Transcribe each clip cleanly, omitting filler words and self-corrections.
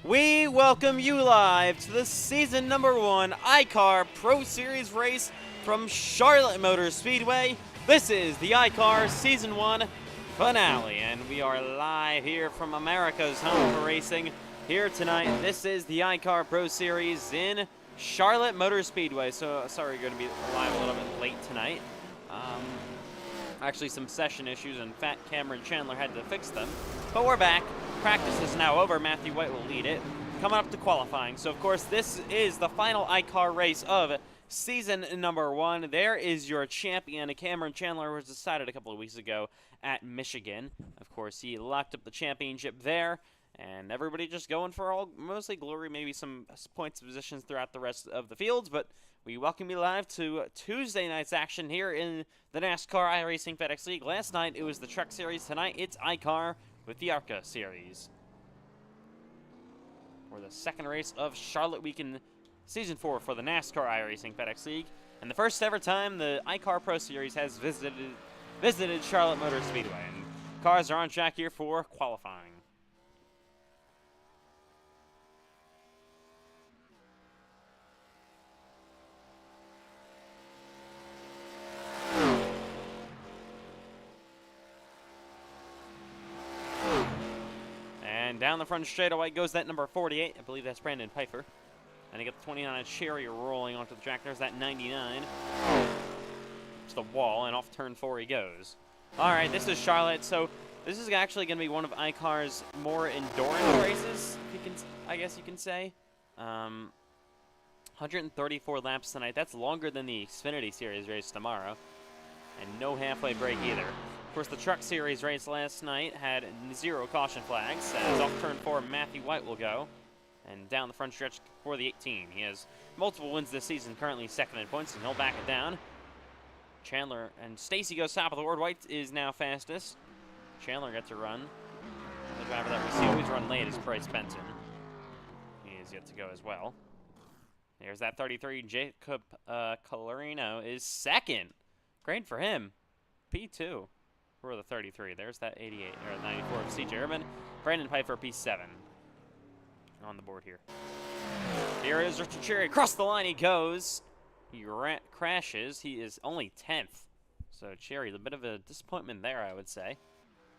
We welcome you live to the season number 1 iCar Pro Series race from Charlotte Motor Speedway. This is the iCar Season 1 finale, and we are live here from America's home for racing here tonight. This is the iCar Pro Series in Charlotte Motor Speedway. So, sorry we're going to be live a little bit late tonight. Actually, some session issues, and Fat Cameron Chandler had to fix them. But we're back. Practice is now over. Matthew White will lead it. Coming up to qualifying. So, of course, this is the final iCar race of season number 1. There is your champion. Cameron Chandler was decided a couple of weeks ago at Michigan. Of course, he locked up the championship there. And everybody just going for mostly glory, maybe some points positions throughout the rest of the fields. But we welcome you live to Tuesday night's action here in the NASCAR iRacing FedEx League. Last night it was the Truck Series. Tonight it's iCar with the ARCA Series. For the second race of Charlotte Weekend Season 4 for the NASCAR iRacing FedEx League. And the first ever time the iCar Pro Series has visited Charlotte Motor Speedway. And cars are on track here for qualifying. And down the front straightaway goes that number 48. I believe that's Brandon Pfeiffer. And he got the 29 Cherry rolling onto the track. There's that 99. It's the wall, and off turn 4 he goes. All right, this is Charlotte. So this is actually going to be one of iCar's more endurance races, I guess you can say. 134 laps tonight. That's longer than the Xfinity Series race tomorrow. And no halfway break either. Of course, the Truck Series race last night had 0 caution flags. As off turn 4, Matthew White will go. And down the front stretch for the 18. He has multiple wins this season, currently second in points, and he'll back it down. Chandler and Stacy goes top of the board. White is now fastest. Chandler gets a run. The driver that we see always run late is Bryce Benson. He is yet to go as well. There's that 33. Jacob Colorino is second. Great for him. P2 for the 33. There's that 88 or 94 of CJ Urban. Brandon Pfeiffer, P7 on the board here. Here is Richard Cherry. Across the line he goes. He crashes. He is only 10th. So Cherry, a bit of a disappointment there, I would say.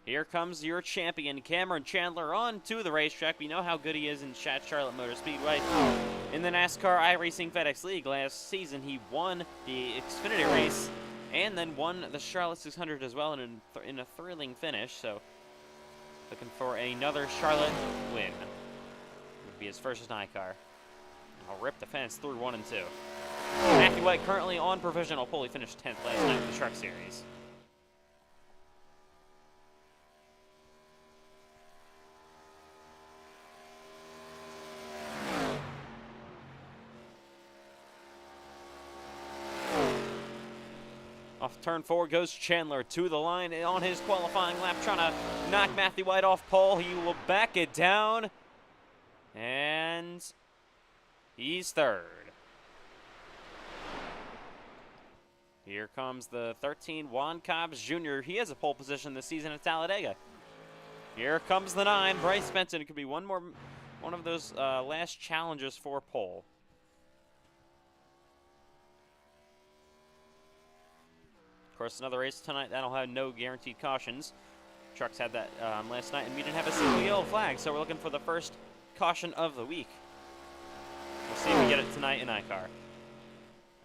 Here comes your champion, Cameron Chandler, on to the racetrack. We know how good he is in Charlotte Motor Speedway. In the NASCAR iRacing FedEx League last season, he won the Xfinity race and then won the Charlotte 600 as well in a thrilling finish. So looking for another Charlotte win. Would be his first as an iCar. I'll rip the fence through 1 and 2. Matthew White currently on provisional pole. He finished 10th last night in the Truck Series. Off turn 4 goes Chandler to the line on his qualifying lap, trying to knock Matthew White off pole. He will back it down, and he's third. Here comes the 13, Juan Cobbs Jr. He has a pole position this season at Talladega. Here comes the 9, Bryce Benson. It could be one of those last challenges for pole. Of course, another race tonight that'll have no guaranteed cautions. Trucks had that last night, and we didn't have a single yellow flag, so we're looking for the first caution of the week. We'll see if we get it tonight in iCar.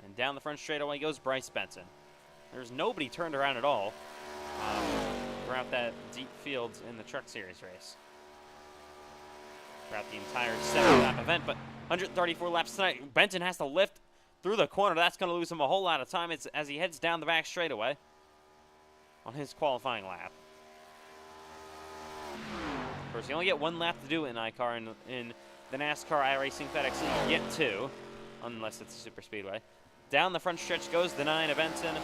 And down the front straightaway goes Bryce Benson. There's nobody turned around at all throughout that deep field in the Truck Series race. Throughout the entire 7-lap event, but 134 laps tonight. Benson has to lift through the corner. That's going to lose him a whole lot of time as he heads down the back straightaway on his qualifying lap. Of course, you only get 1 lap to do in iCar in the NASCAR iRacing FedEx League. You get 2, unless it's a super speedway. Down the front stretch goes the 9 of Benson.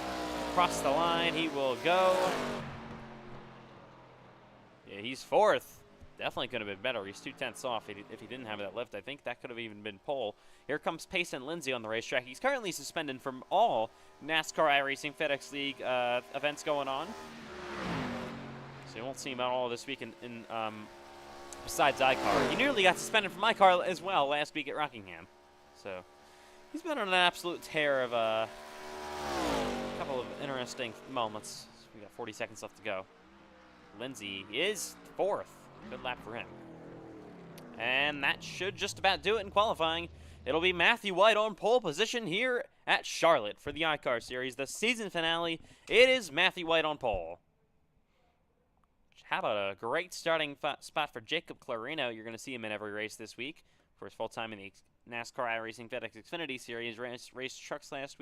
Across the line, he will go. Yeah, he's 4th. Definitely could have been better. He's 2/10 off if he didn't have that lift. I think that could have even been pole. Here comes Payson Lindsay on the racetrack. He's currently suspended from all NASCAR iRacing FedEx League events going on. So you won't see him at all this week in besides iCar. He nearly got suspended from iCar as well last week at Rockingham. So he's been on an absolute tear of a couple of interesting moments. We got 40 seconds left to go. Lindsay is 4th. Good lap for him. And that should just about do it in qualifying. It'll be Matthew White on pole position here at Charlotte for the iCar Series, the season finale. It is Matthew White on pole. How about a great starting spot for Jacob Clarino? You're going to see him in every race this week. For his full time in the NASCAR iRacing FedEx Xfinity Series, raced trucks last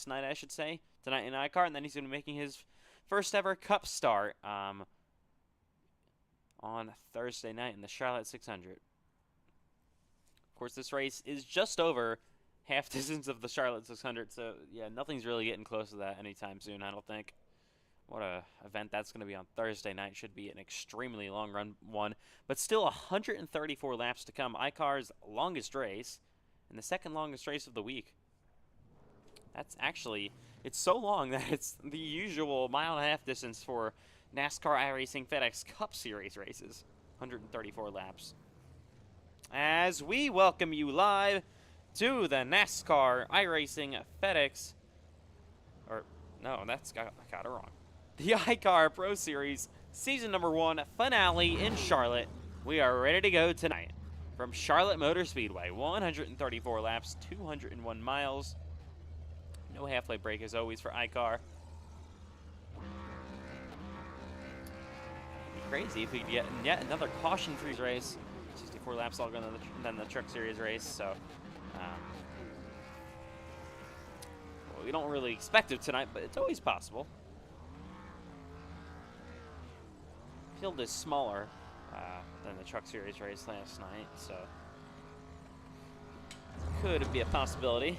night, I should say. Tonight in iCar, and then he's going to be making his first ever Cup start on Thursday night in the Charlotte 600. Of course, this race is just over half distance of the Charlotte 600, so yeah, nothing's really getting close to that anytime soon, I don't think. What a event that's going to be on Thursday night. Should be an extremely long run one, but still 134 laps to come. iCar's longest race and the second longest race of the week. That's actually, it's so long that it's the usual mile-and-a-half distance for NASCAR iRacing FedEx Cup Series races. 134 laps. As we welcome you live to the NASCAR iRacing FedEx, or no, I got it wrong. The iCar Pro Series Season Number 1 finale in Charlotte. We are ready to go tonight from Charlotte Motor Speedway. 134 laps, 201 miles. No halfway break as always for iCar. It'd be crazy if we could get yet another caution-free race. 64 laps longer than the Truck Series race, so well, we don't really expect it tonight, but it's always possible. Field is smaller than the Truck Series race last night, so could be a possibility.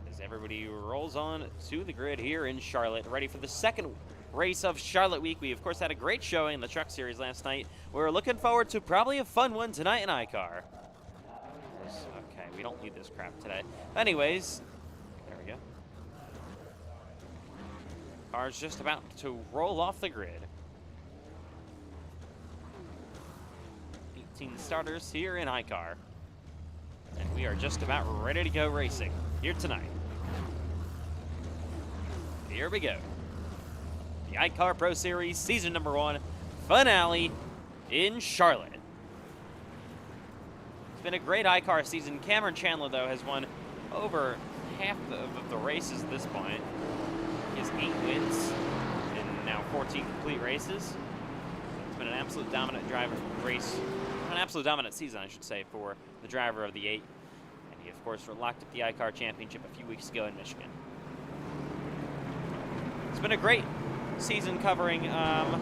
As everybody rolls on to the grid here in Charlotte, ready for the second race of Charlotte Week. We, of course, had a great showing in the Truck Series last night. We're looking forward to probably a fun one tonight in iCar. Okay, we don't need this crap today. Anyways, there we go. Car's just about to roll off the grid. 18 starters here in iCar. And we are just about ready to go racing here tonight. Here we go. The iCar Pro Series Season Number 1 finale in Charlotte. It's been a great iCar season. Cameron Chandler, though, has won over half of the races at this point. He has 8 wins in now 14 complete races. It's been an absolute dominant an absolute dominant season, I should say, for the driver of the 8. And he, of course, locked up the iCar Championship a few weeks ago in Michigan. It's been a great season covering a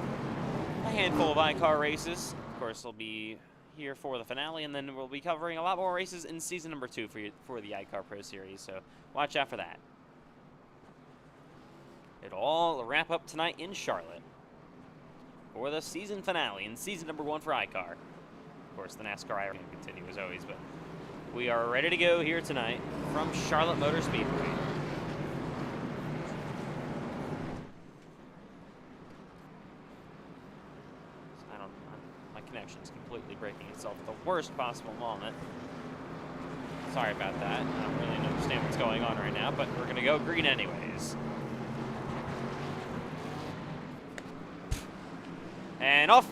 handful of iCar races. Of course, we'll be here for the finale, and then we'll be covering a lot more races in Season Number 2 for the iCar Pro Series, so watch out for that. It'll all wrap up tonight in Charlotte for the season finale in Season Number 1 for iCar. Of course, the NASCAR I can continue as always, but we are ready to go here tonight from Charlotte Motor Speedway. My connection's completely breaking itself at the worst possible moment. Sorry about that. I don't really understand what's going on right now, but we're going to go green anyways. And off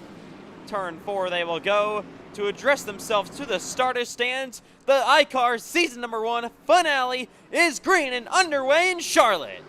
turn 4 they will go to address themselves to the starter stands. The iCar Season Number 1 finale is green and underway in Charlotte.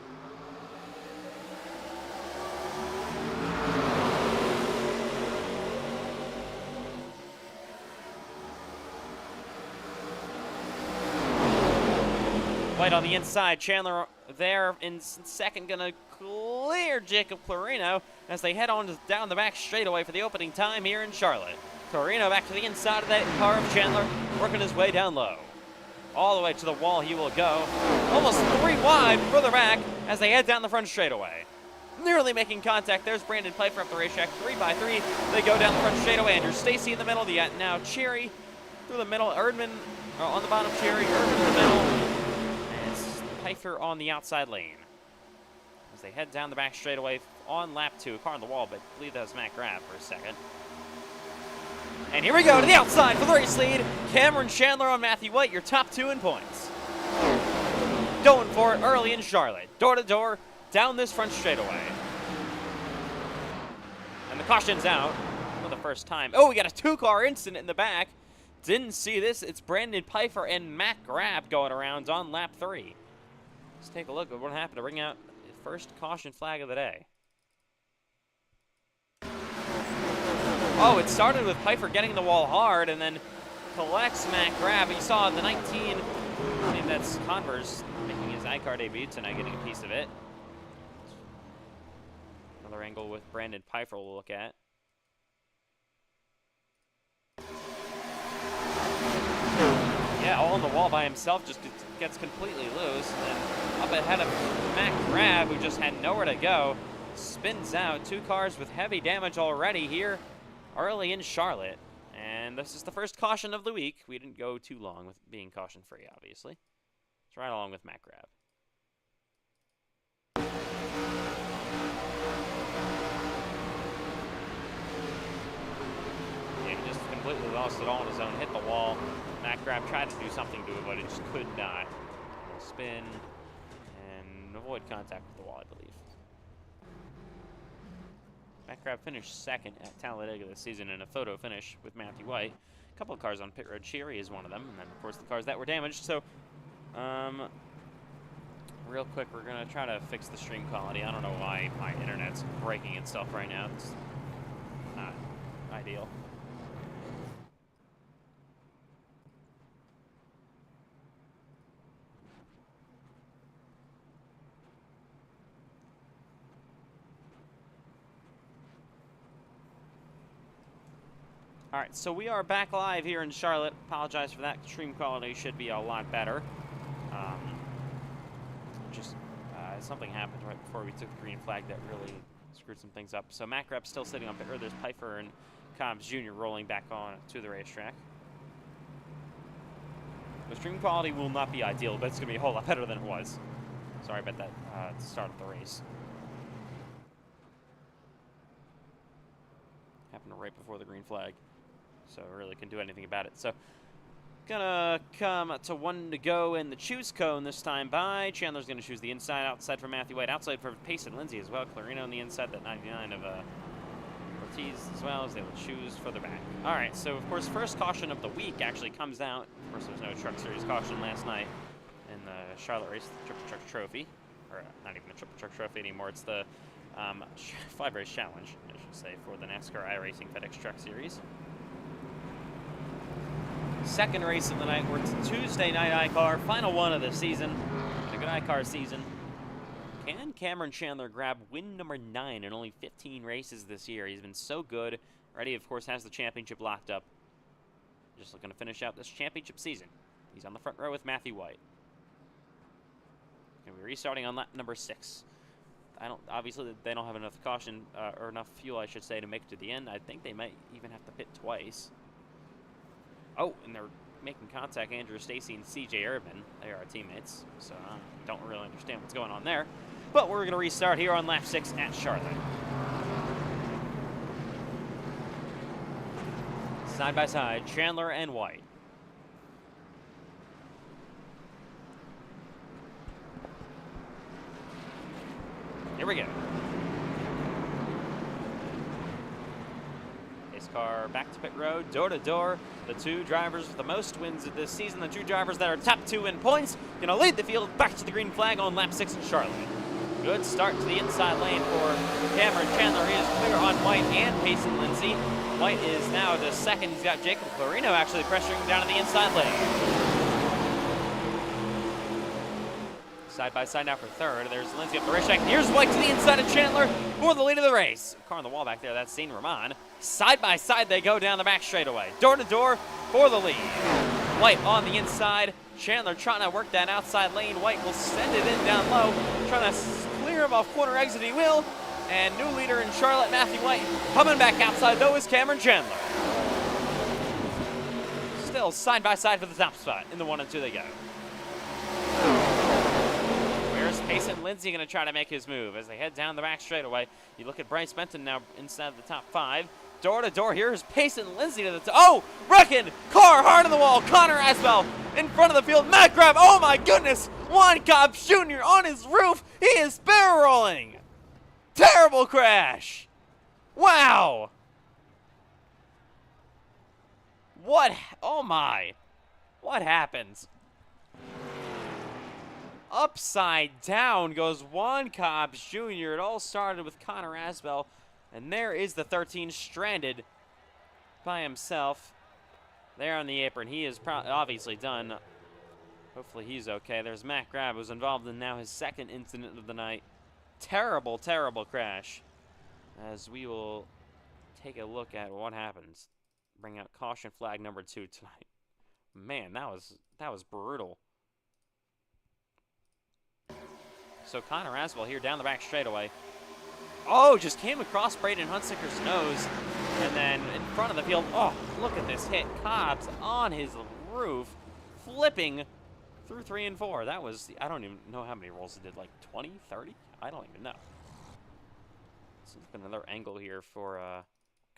White on the inside, Chandler there in second, gonna clear Jacob Clarino as they head on down the back straightaway for the opening time here in Charlotte. Clarino back to the inside of that car of Chandler, working his way down low. All the way to the wall he will go. Almost 3 wide further back as they head down the front straightaway. Nearly making contact. There's Brandon Pfeiffer up the racetrack, 3 by 3. They go down the front straightaway. Andrew Stacy in the middle. Now Cherry through the middle. Erdman on the bottom. Cherry, Erdman in the middle. And it's Pfeiffer on the outside lane. As they head down the back straightaway on lap 2. Car on the wall, but I believe that was Matt Graff for a second. And here we go to the outside for the race lead. Cameron Chandler on Matthew White, your top 2 in points. Going for it early in Charlotte. Door to door, down this front straightaway. And the caution's out for the first time. Oh, we got a 2-car incident in the back. Didn't see this. It's Brandon Pfeiffer and Matt Grabb going around on lap 3. Let's take a look at what happened to bring out the first caution flag of the day. Oh, it started with Pfeiffer getting the wall hard and then collects Matt Grabb. You saw the 19, I think that's Converse making his iCar debut tonight, getting a piece of it. Another angle with Brandon Pfeiffer we'll look at. Yeah, all on the wall by himself, just gets completely loose. And then up ahead of Matt Grabb, who just had nowhere to go, spins out. 2 cars with heavy damage already here early in Charlotte. And this is the first caution of the week. We didn't go too long with being caution-free, obviously. It's right along with Matt Grabb. Yeah, he just completely lost it all on his own. Hit the wall. Matt Grabb tried to do something to it, but it just could not. He'll spin and avoid contact with the wall, I believe. Matt Grabb finished second at Talladega this season in a photo finish with Matthew White. A couple of cars on pit road. Cheery is one of them, and then, of course, the cars that were damaged. So, real quick, we're going to try to fix the stream quality. I don't know why my internet's breaking itself right now. It's not ideal. All right, so we are back live here in Charlotte. Apologize for that. Stream quality should be a lot better. Something happened right before we took the green flag that really screwed some things up. So Matt Grabb's still sitting on pit road. There's Pfeiffer and Cobbs Jr. rolling back on to the racetrack. The stream quality will not be ideal, but it's going to be a whole lot better than it was. Sorry about that at the start of the race. Happened right before the green flag, so I really couldn't do anything about it. So, gonna come to 1 to go in the choose cone this time by. Chandler's gonna choose the inside, outside for Matthew White, outside for Payson Lindsay as well. Clarino on the inside, that 99 of Ortiz as well, as they will choose for the back. All right, so of course, first caution of the week actually comes out. Of course, there was no Truck Series caution last night in the Charlotte race, the Triple Truck Trophy, or not even the Triple Truck Trophy anymore. It's the 5-race challenge, I should say, for the NASCAR iRacing FedEx Truck Series. Second race of the night. We're Tuesday night iCar, final one of the season. A good iCar season. Can Cameron Chandler grab win number 9 in only 15 races this year? He's been so good. Already, of course, has the championship locked up. Just looking to finish out this championship season. He's on the front row with Matthew White. Going to be restarting on lap number 6. Obviously, they don't have enough caution, or enough fuel, I should say, to make it to the end. I think they might even have to pit twice. Oh, and they're making contact, Andrew Stacy and CJ Urban. They are our teammates, so I don't really understand what's going on there. But we're going to restart here on lap 6 at Charlotte. Side by side, Chandler and White. Here we go. Pace car back to pit road, door to door. The 2 drivers with the most wins of this season, the 2 drivers that are top 2 in points, going to lead the field back to the green flag on lap 6 in Charlotte. Good start to the inside lane for Cameron Chandler. He is clear on White and Payson Lindsay. White is now to second. He's got Jacob Clarino actually pressuring down in the inside lane. Side by side now for third. There's Lindsay up the racetrack. Here's White to the inside of Chandler for the lead of the race. Car on the wall back there, that's Dean Rahman. Side by side they go down the back straightaway. Door to door for the lead. White on the inside. Chandler trying to work that outside lane. White will send it in down low. Trying to clear him off corner exit, he will. And new leader in Charlotte, Matthew White. Coming back outside though is Cameron Chandler. Still side by side for the top spot. In the 1 and 2 they go. Where's Payson Lindsay going to try to make his move as they head down the back straightaway? You look at Bryce Benton now inside the top 5. Door to door. Here's Payson Lindsay to the top. Oh, wrecking car hard on the wall. Connor Asbell in front of the field. Matt Grab. Oh my goodness. Juan Cobbs Jr. on his roof. He is barrel rolling. Terrible crash. Wow. What? Oh my. What happens? Upside down goes Juan Cobbs Jr. It all started with Connor Asbell. And there is the 13 stranded by himself there on the apron. He is obviously done. Hopefully he's okay. There's Matt Grab, who's involved in now his second incident of the night. Terrible, terrible crash. As we will take a look at what happens. Bring out caution flag number 2 tonight. Man, that was brutal. So Connor Asbell here down the back straightaway. Oh, just came across Braden Hunsicker's nose. And then in front of the field, oh, look at this hit. Cobbs on his roof, flipping through 3 and 4. That was, I don't even know how many rolls it did, like 20, 30? I don't even know. Let's look at another angle here for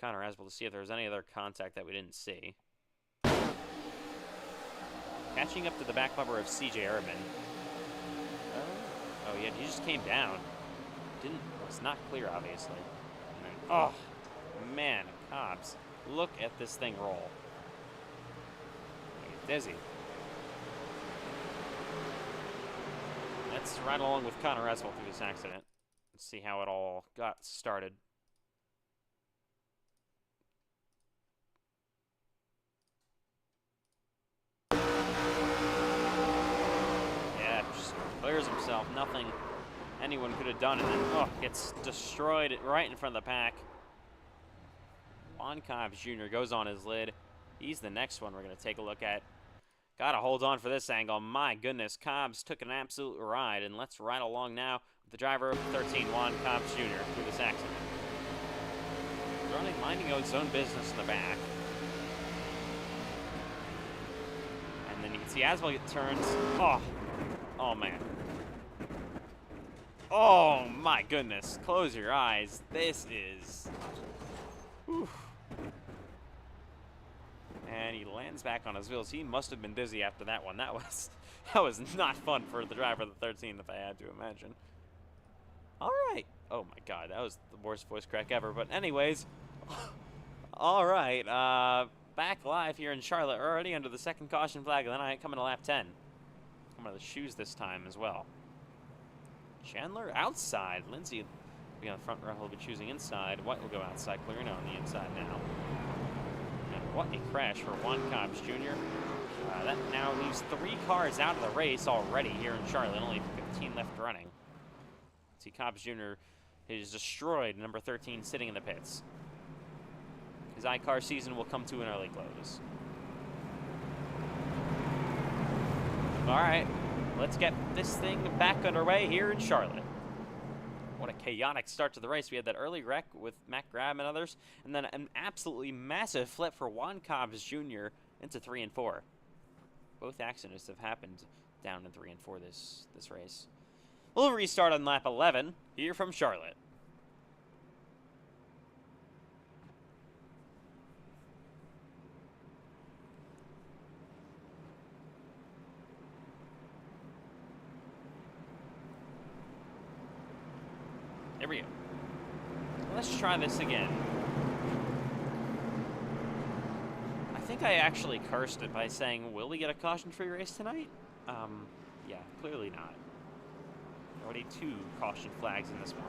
Connor Asbell to see if there was any other contact that we didn't see. Catching up to the back bumper of CJ Urban. Oh, yeah, he just came down. Was not clear, obviously. And then, oh, man, Cobbs. Look at this thing roll. He's dizzy. Let's ride along with Connor Asbell through this accident. Let's see how it all got started. Yeah, just clears himself. Nothing anyone could have done, and then, oh, gets destroyed right in front of the pack. Juan Cobbs Jr. goes on his lid. He's the next one we're going to take a look at. Got to hold on for this angle. My goodness, Cobbs took an absolute ride, and let's ride along now with the driver of 13, Juan Cobbs Jr. through this accident. Running, minding his own business in the back. And then you can see Asbell get turns. Oh man. Oh my goodness, close your eyes. This is... Whew. And he lands back on his wheels. He must have been dizzy after that one. That was not fun for the driver of the 13, if I had to imagine. All right. Oh my God, that was the worst voice crack ever. But anyways, all right. Back live here in Charlotte, already under the second caution flag of the night, coming to lap 10. Coming to the shoes this time as well. Chandler outside. Lindsay will be on the front row. He'll be choosing inside. White will go outside. Clarino on the inside now. And what a crash for Juan Cobbs Jr. That now leaves 3 cars out of the race already here in Charlotte. Only 15 left running. See, Cobbs Jr. is destroyed. Number 13 sitting in the pits. His iCar season will come to an early close. All right. Let's get this thing back underway here in Charlotte. What a chaotic start to the race. We had that early wreck with Matt Grab and others, and then an absolutely massive flip for Juan Cobbs Jr. into 3 and 4. Both accidents have happened down in 3 and 4 this race. We'll restart on lap 11 here from Charlotte. There we go. Let's try this again. I think I actually cursed it by saying, will we get a caution-free race tonight? Yeah, clearly not. Already 2 caution flags in this one.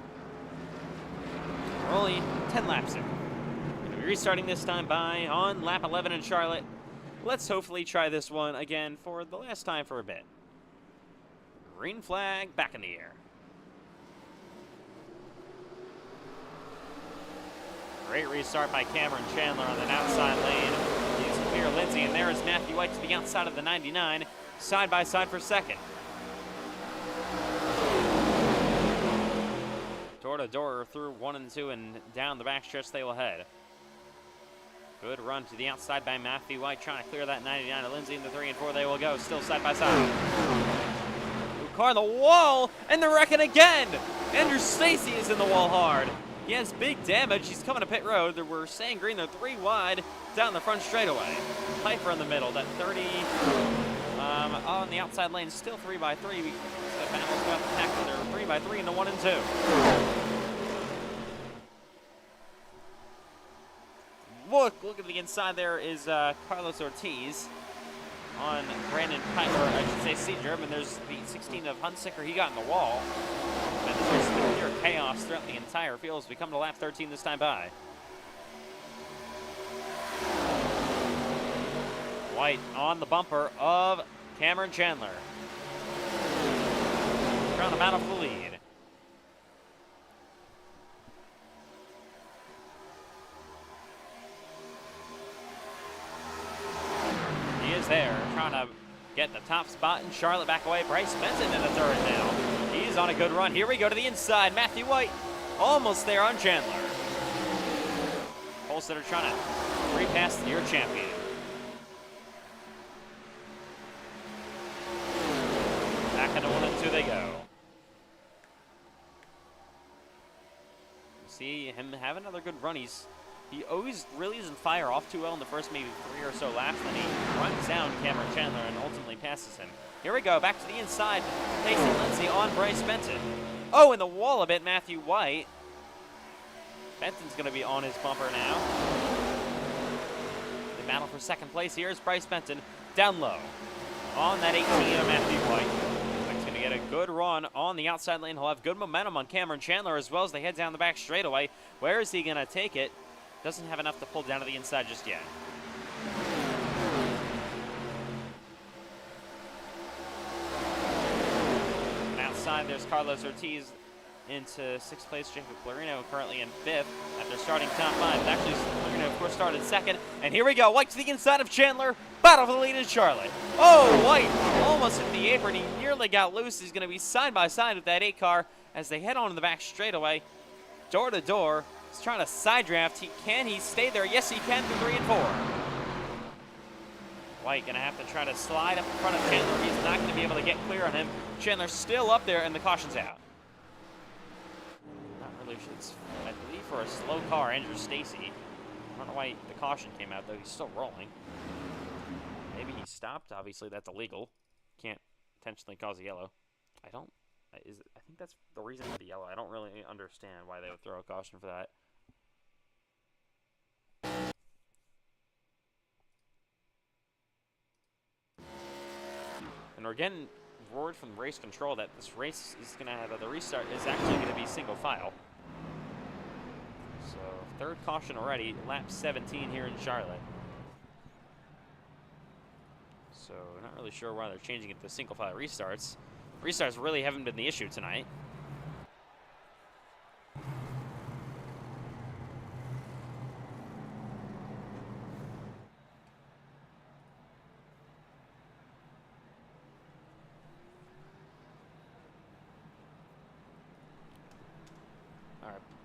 We're only 10 laps in. Going to be restarting this time on lap 11 in Charlotte. Let's hopefully try this one again for the last time for a bit. Green flag back in the air. Great restart by Cameron Chandler on the outside lane. He's clear Lindsay, and there is Matthew White to the outside of the 99, side by side for second. Door to door through 1 and 2, and down the backstretch they will head. Good run to the outside by Matthew White, trying to clear that 99 of Lindsay. In the 3 and 4 they will go, still side by side. Car in the wall, and they're wrecking again. Andrew Stacy is in the wall hard. He has big damage. He's coming to pit road. We're saying green. They're 3 wide down the front straightaway. Piper in the middle. That 30 on the outside lane. Still 3 by 3. The battle's got the tackle. They're 3 by 3 in the 1 and 2. Look at the inside. There is Carlos Ortiz on Brandon Piper. I should say C-German. There's the 16 of Hunsicker. He got in the wall. And there's been pure chaos throughout the entire field as we come to lap 13 this time by. White on the bumper of Cameron Chandler. Trying to battle for the lead. He is there, trying to get the top spot, and Charlotte back away. Bryce Benson in the third now. He's on a good run. Here we go to the inside. Matthew White almost there on Chandler. Holstetter trying to repass your champion. Back into 1 and 2 they go. See him have another good run. He always really doesn't fire off too well in the first maybe 3 or so laps. Then he runs down Cameron Chandler and ultimately passes him. Here we go, back to the inside. Pacey Lindsay on Bryce Benton. Oh, in the wall a bit, Matthew White. Benton's going to be on his bumper now. The battle for second place here is Bryce Benton down low on that 18 of Matthew White. He's going to get a good run on the outside lane. He'll have good momentum on Cameron Chandler as well as they head down the back straightaway. Where is he going to take it? Doesn't have enough to pull down to the inside just yet. Outside, there's Carlos Ortiz into 6th place. Jacob Clarino currently in 5th after starting top 5. Actually, Clarino, of course, started 2nd. And here we go. White to the inside of Chandler. Battle for the lead in Charlotte. Oh, White almost hit the apron. He nearly got loose. He's going to be side by side with that iCar as they head on to the back straightaway. Door to door. He's trying to side draft. Can he stay there? Yes, he can through 3 and 4. White going to have to try to slide up in front of Chandler. He's not going to be able to get clear on him. Chandler's still up there, and the caution's out. Not really sure. It's, I believe, for a slow car, Andrew Stacy. I don't know why the caution came out, though. He's still rolling. Maybe he stopped. Obviously, that's illegal. Can't intentionally cause a yellow. I think that's the reason for the yellow. I don't really understand why they would throw a caution for that. And we're getting word from race control that this race is going to have the restart is actually going to be single file. So 3rd caution already, lap 17 here in Charlotte. So not really sure why they're changing it to single file restarts. Restarts really haven't been the issue tonight.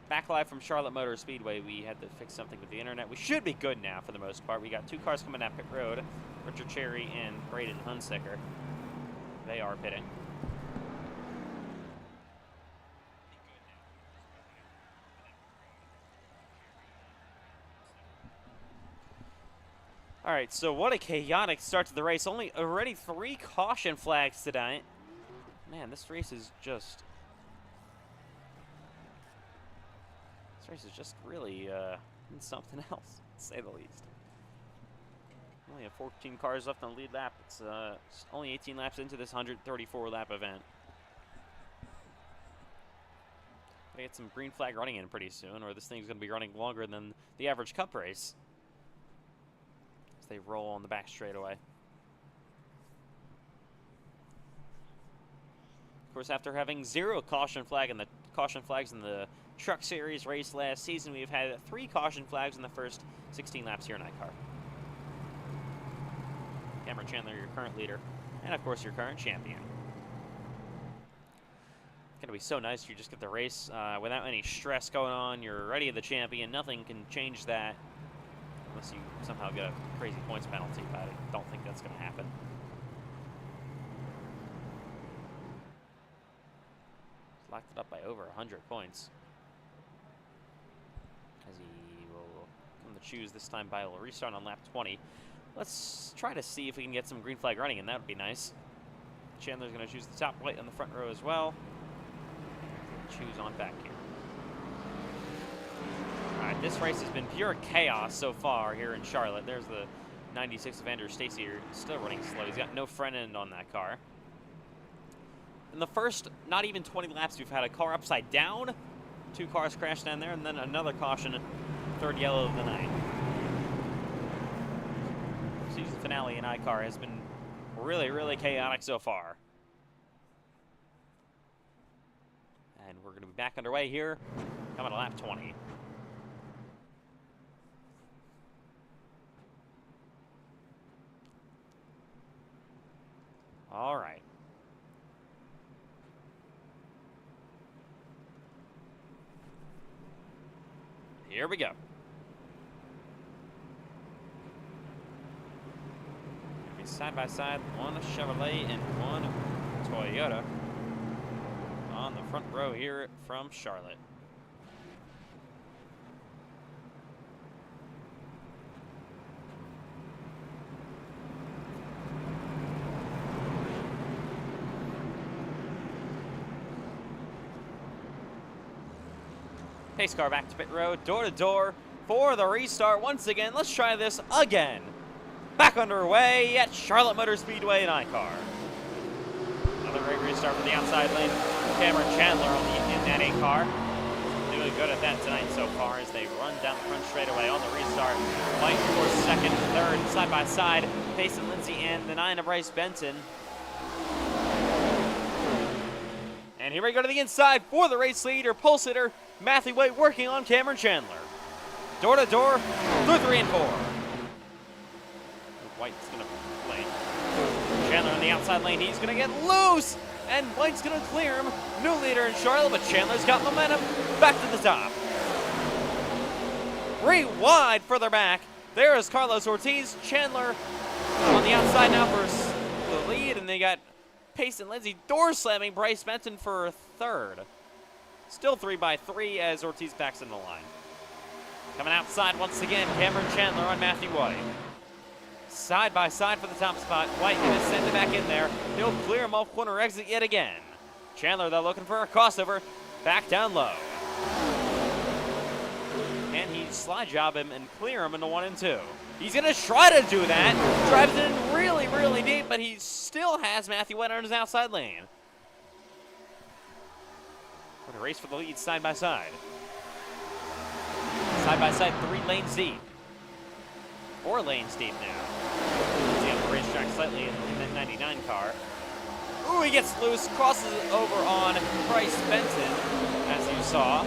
Back live from Charlotte Motor Speedway. We had to fix something with the internet. We should be good now for the most part. We got 2 cars coming down pit road. Richard Cherry and Braden Hunsicker. They are pitting. All right, so what a chaotic start to the race. Already 3 caution flags tonight. Man, this race is just... This race is just really something else, to say the least. Only have 14 cars left on the lead lap. It's only 18 laps into this 134-lap event. Gotta get some green flag running in pretty soon, or this thing's going to be running longer than the average Cup race. As they roll on the back straightaway. Of course, after having 0 caution flags in the Truck Series race last season, we've had 3 caution flags in the first 16 laps here in iCar. Cameron Chandler, your current leader, and of course your current champion. It's going to be so nice. You just get the race without any stress going on. You're already the champion. Nothing can change that unless you somehow get a crazy points penalty, but I don't think that's going to happen. Locked it up by over 100 points. choose this time by a restart on lap 20. Let's try to see if we can get some green flag running, and that would be nice. Chandler's going to choose the top white on the front row as well. Choose on back here. All right, this race has been pure chaos so far here in Charlotte. There's the 96 of Andrew Stacy here, still running slow. He's got no front end on that car. In the first, not even 20 laps, we've had a car upside down, 2 cars crashed down there, and then another caution, third yellow of the night. Season finale in iCar has been really, really chaotic so far. And we're going to be back underway here, coming to lap 20. All right. Here we go. Side by side, one Chevrolet and one Toyota on the front row here from Charlotte. Pace car back to pit road, door to door for the restart once again. Let's try this again. Back underway at Charlotte Motor Speedway in iCar. Another great restart from the outside lane. Cameron Chandler in that iCar. Doing good at that tonight so far as they run down the front straightaway on the restart. White for second, third, side by side. Payson Lindsay and the 9 of Bryce Benton. And here we go to the inside for the race leader, pulse hitter, Matthew White working on Cameron Chandler. Door to door through 3 and 4. White's going to play. Chandler on the outside lane. He's going to get loose, and White's going to clear him. New leader in Charlotte, but Chandler's got momentum. Back to the top. 3 wide further back. There is Carlos Ortiz. Chandler on the outside now for the lead, and they got Payson Lindsay door slamming Bryce Benton for third. Still 3 by 3 as Ortiz backs in the line. Coming outside once again, Cameron Chandler on Matthew White. Side by side for the top spot. White going to send it back in there. He'll clear him off corner exit yet again. Chandler, though, looking for a crossover. Back down low. Can he slide job him and clear him into 1 and 2? He's going to try to do that. Drives it in really, really deep, but he still has Matthew White on his outside lane. What a race for the lead side by side. Side by side, 3 lanes deep. 4 lanes deep now. See on the racetrack slightly in that 99 car. Ooh, he gets loose, crosses it over on Bryce Benton, as you saw.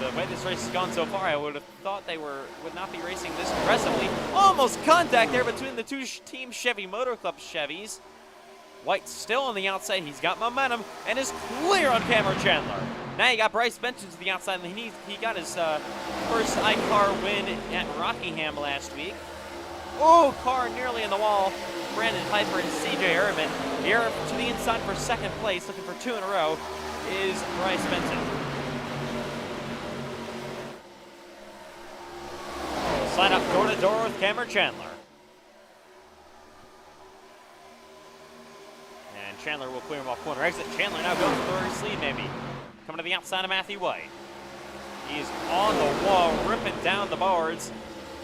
The way this race has gone so far, I would have thought they would not be racing this aggressively. Almost contact there between the 2 Team Chevy Motor Club Chevys. White still on the outside. He's got momentum and is clear on Cameron Chandler. Now you got Bryce Benton to the outside. He got his first iCar win at Rockingham last week. Oh, car nearly in the wall. Brandon Piper and C.J. Ehrman. Here to the inside for second place, looking for 2 in a row, is Bryce Benton. Slide up door to door with Cameron Chandler. And Chandler will clear him off corner exit. Chandler now goes for the race lead, maybe. Coming to the outside of Matthew White. He's on the wall, ripping down the boards.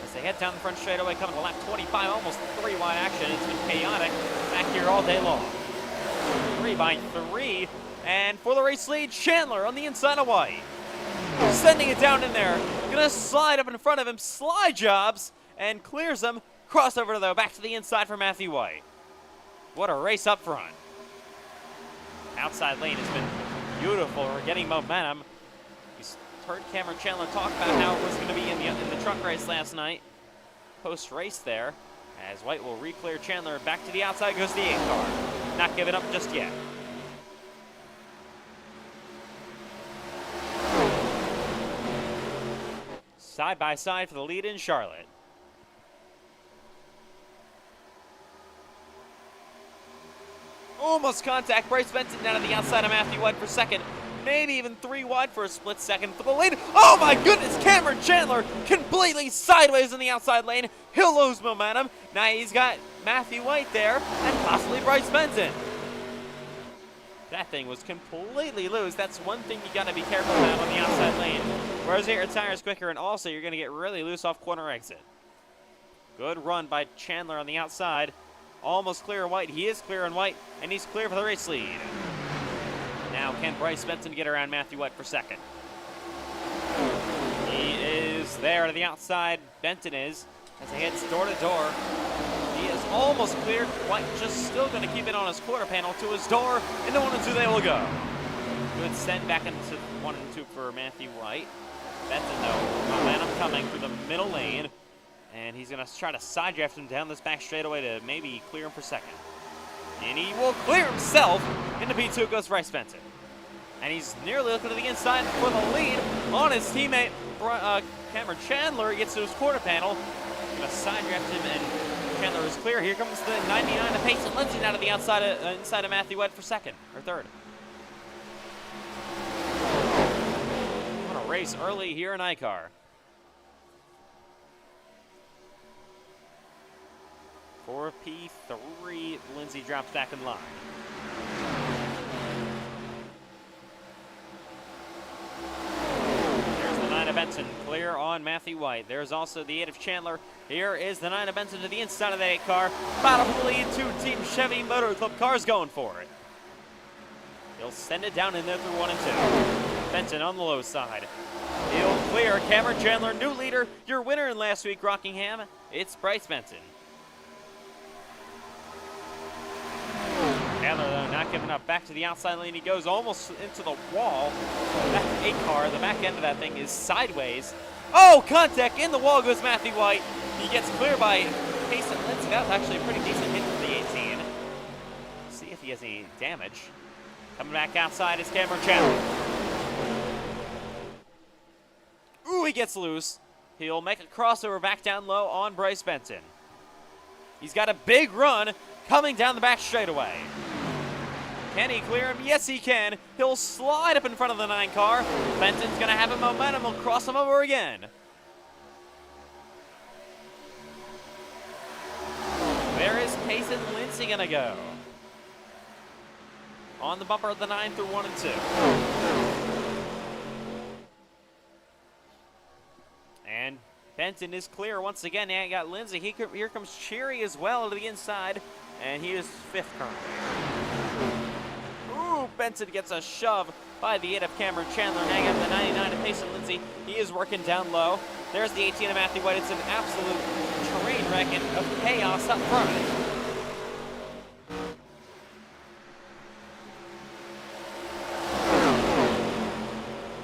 As they head down the front straightaway, coming to lap 25, almost 3 wide action. It's been chaotic back here all day long. 3 by 3, and for the race lead, Chandler on the inside of White. Sending it down in there. Gonna slide up in front of him, slide jobs, and clears him. Crossover though, back to the inside for Matthew White. What a race up front. Outside lane has been beautiful. We're getting momentum. We heard Cameron Chandler talk about how it was going to be in the truck race last night. Post-race there, as White will re-clear Chandler. Back to the outside goes the 8 car. Not giving up just yet. Side by side for the lead in Charlotte. Almost contact. Bryce Benton down to the outside of Matthew White for second. maybe even 3 wide for a split second for the lead. Oh my goodness, Cameron Chandler completely sideways in the outside lane. He'll lose momentum. Now he's got Matthew White there and possibly Bryce Benson. That thing was completely loose. That's one thing you gotta be careful about on the outside lane. Rotate your tires quicker, and also you're gonna get really loose off corner exit. Good run by Chandler on the outside. Almost clear on White. He is clear on White, and he's clear for the race lead. Now can Bryce Benson get around Matthew White for second? He is there to the outside. Benton is, as he heads door to door. He is almost clear. White just still going to keep it on his quarter panel to his door. Into 1 and 2 they will go. Good send back into 1 and 2 for Matthew White. Benton, though, momentum coming through the middle lane. And he's going to try to side draft him down this back straightaway to maybe clear him for second. And he will clear himself. Into P2 goes Bryce Benton. And he's nearly looking to the inside for the lead on his teammate, Cameron Chandler. He gets to his quarter panel. Going to side draft him, and Chandler is clear. Here comes the 99 to Payson Lindsay now to the outside inside of Matthew White for second or third. What a race early here in iCar. For P3, Lindsay drops back in line. There's the 9 of Benson, clear on Matthew White. There's also the 8 of Chandler. Here is the 9 of Benson to the inside of the 8 car. Battle for the lead, 2 Team Chevy Motor Club cars going for it. He'll send it down in there through 1 and 2. Benson on the low side. He'll clear Cameron Chandler, new leader. Your winner in last week, Rockingham. It's Bryce Benson. Chandler, though, not giving up. Back to the outside lane. He goes almost into the wall. That 8 car, the back end of that thing is sideways. Oh, contact in the wall goes Matthew White. He gets clear by Payson Lindsay. That was actually a pretty decent hit for the 18. See if he has any damage. Coming back outside is Cameron Chandler. Ooh, he gets loose. He'll make a crossover back down low on Bryce Benson. He's got a big run coming down the back straightaway. Can he clear him? Yes, he can. He'll slide up in front of the 9 car. Benton's going to have a momentum. He'll cross him over again. Where is Payson Lindsay going to go? On the bumper of the 9 through 1 and 2. And Benton is clear once again. Now you got Lindsay. Here comes Cherry as well to the inside. And he is 5th currently. Ooh, Benton gets a shove by the 8 of Cameron Chandler. Now you got the 99 of Payson Lindsay. He is working down low. There's the 18 of Matthew White. It's an absolute train wreck of chaos up front.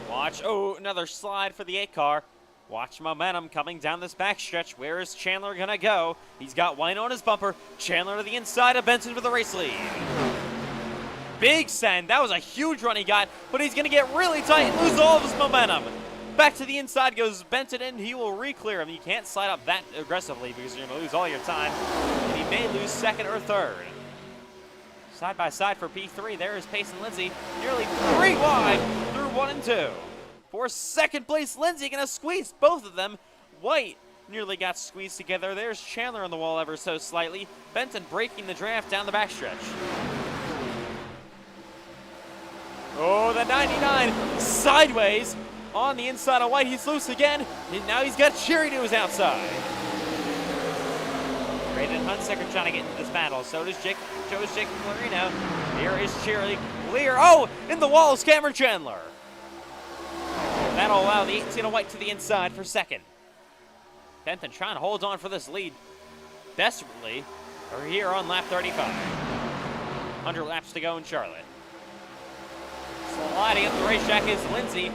Watch. Oh, another slide for the 8 car. Watch momentum coming down this backstretch. Where is Chandler going to go? He's got White on his bumper. Chandler to the inside of Benson for the race lead. Big send. That was a huge run he got, but he's going to get really tight and lose all of his momentum. Back to the inside goes Benton, and he will re-clear him. You can't slide up that aggressively because you're going to lose all your time. And he may lose second or third. Side by side for P3. There is Payson Lindsay. Nearly 3 wide through 1 and 2. For second place, Lindsay going to squeeze both of them. White nearly got squeezed together. There's Chandler on the wall ever so slightly. Benton breaking the draft down the backstretch. Oh, the 99 sideways on the inside of White. He's loose again. And now he's got Cherry to his outside. Braden Hunsaker trying to get into this battle. So is Jacob Clarino. Here is Cherry. Clear. Oh, in the wall is Cameron Chandler. That'll allow the 18 of White to the inside for second. Benton trying to hold on for this lead desperately. We're here on lap 35. 100 laps to go in Charlotte. Sliding up the racetrack is Lindsay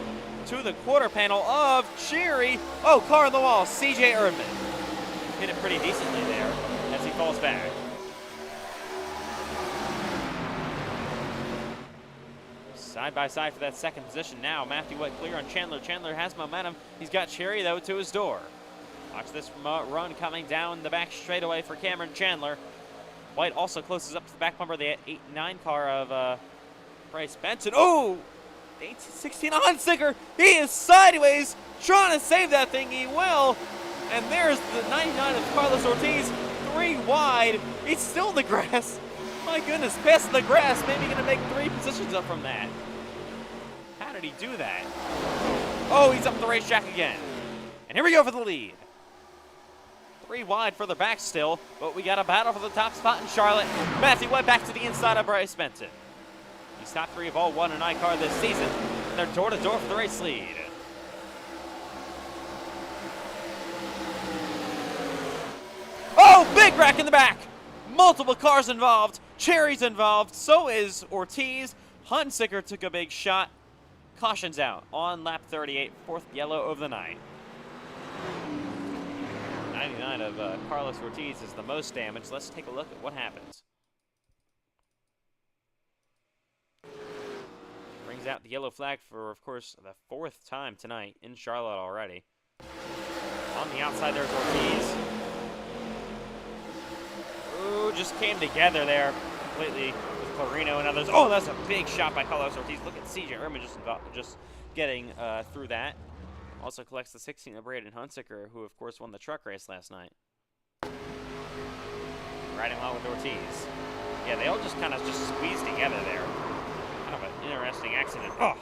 to the quarter panel of Cherry. Oh, car on the wall, CJ Erdman. Hit it pretty decently there as he falls back. Side by side for that second position now. Matthew White clear on Chandler. Chandler has momentum. He's got Cherry, though, to his door. Watch this run coming down the back straightaway for Cameron Chandler. White also closes up to the back bumper of the 8-9 car of Bryce Benson. Oh! 18-16 on Hunsicker. He is sideways, trying to save that thing. He will. And there's the 99 of Carlos Ortiz, 3 wide. He's still in the grass. My goodness, past the grass. Maybe going to make 3 positions up from that. How did he do that? Oh, he's up the racetrack again. And here we go for the lead. 3 wide further back still, but we got a battle for the top spot in Charlotte. Matthew Webb back to the inside of Bryce Benson. He's top 3 of all won in iCar this season, and they're door-to-door for the race lead. Oh, big wreck in the back. Multiple cars involved. Cherry's involved. So is Ortiz. Hunsicker took a big shot. Caution's out on lap 38, 4th yellow of the night. 99 of Carlos Ortiz is the most damage. Let's take a look at what happens. Brings out the yellow flag for, of course, the 4th time tonight in Charlotte already. On the outside, there's Ortiz. Ooh, just came together there completely with Clarino and others. Oh, that's a big shot by Carlos Ortiz. Look at CJ Ehrman just getting through that. Also collects the 16 of Braden Hunsicker, who, of course, won the truck race last night. Riding along with Ortiz. Yeah, they all just kind of just squeezed together there. Kind of an interesting accident. Oh,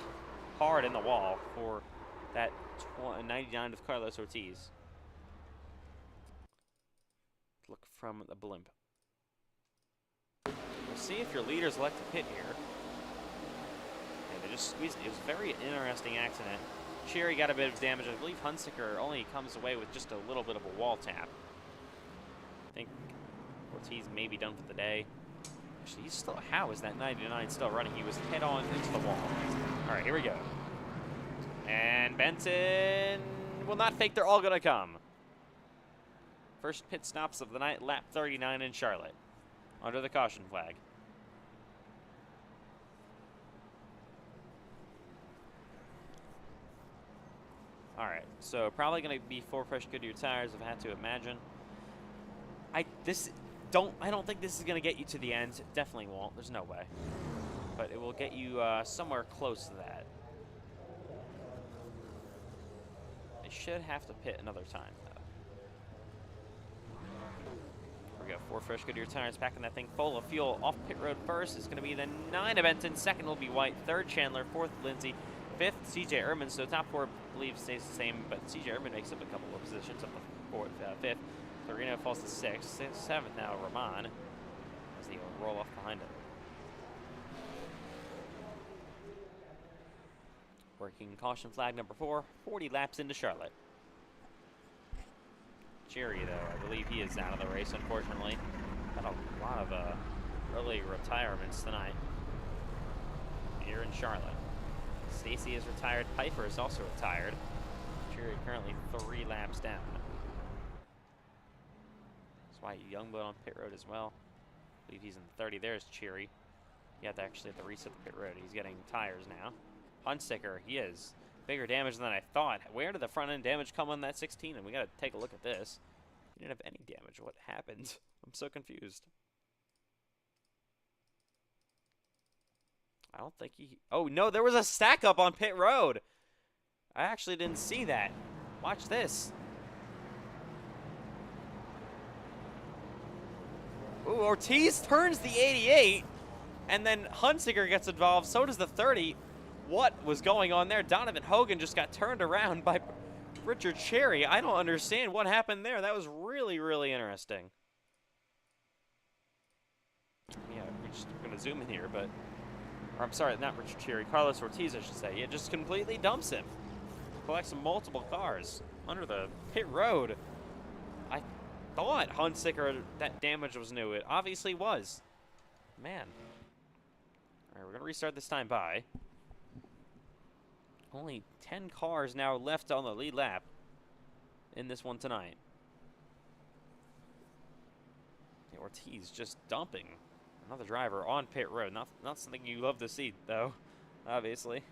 hard in the wall for that 99 of Carlos Ortiz. Look from the blimp. We'll see if your leaders elect to pit here. Yeah, they just squeezed. It was a very interesting accident. Cherry got a bit of damage. I believe Hunsicker only comes away with just a little bit of a wall tap. I think Ortiz may be done for the day. Actually, he's still. How is that 99 still running? He was head on into the wall. All right, here we go. And Benson will not fake. They're all gonna come. First pit stops of the night, lap 39 in Charlotte, under the caution flag. All right, so probably going to be 4 fresh Goodyear tires, I've had to imagine. I don't think this is going to get you to the end. It definitely won't. There's no way. But it will get you somewhere close to that. They should have to pit another time, though. Here we go. 4 fresh Goodyear tires, packing that thing full of fuel. Off pit road first is going to be the 9 of Benton. Second will be White. Third, Chandler. Fourth, Lindsay. 5th, CJ Ehrman. So top 4, I believe, stays the same, but CJ Ehrman makes up a couple of positions up to 5th. Torino falls to 6th. 7th now, Rahman, as he will roll off behind him. Working caution flag number 4, 40 laps into Charlotte. Cherry, though, I believe he is out of the race, unfortunately. Got a lot of early retirements tonight here in Charlotte. Stacy is retired. Pfeiffer is also retired. Cherry currently 3 laps down. That's why Youngblood on pit road as well. I believe he's in 30. There's Cherry. You have to actually have to reset the pit road. He's getting tires now. Hunsicker, he is bigger damage than I thought. Where did the front end damage come on that 16? And we got to take a look at this. He didn't have any damage. What happened? I'm so confused. I don't think he... Oh, no, there was a stack up on pit road. I actually didn't see that. Watch this. Ooh, Ortiz turns the 88, and then Hunsicker gets involved. So does the 30. What was going on there? Donovan Hogan just got turned around by Richard Cherry. I don't understand what happened there. That was really, really interesting. Yeah, we're just going to zoom in here, but... Or I'm sorry, not Richard Cherry. Carlos Ortiz, I should say. It just completely dumps him. Collects multiple cars under the pit road. I thought Hunsicker, that damage was new. It obviously was. Man. All right, we're going to restart this time by. Only 10 cars now left on the lead lap in this one tonight. Yeah, Ortiz just dumping another driver on pit road. Not something you love to see, though, obviously.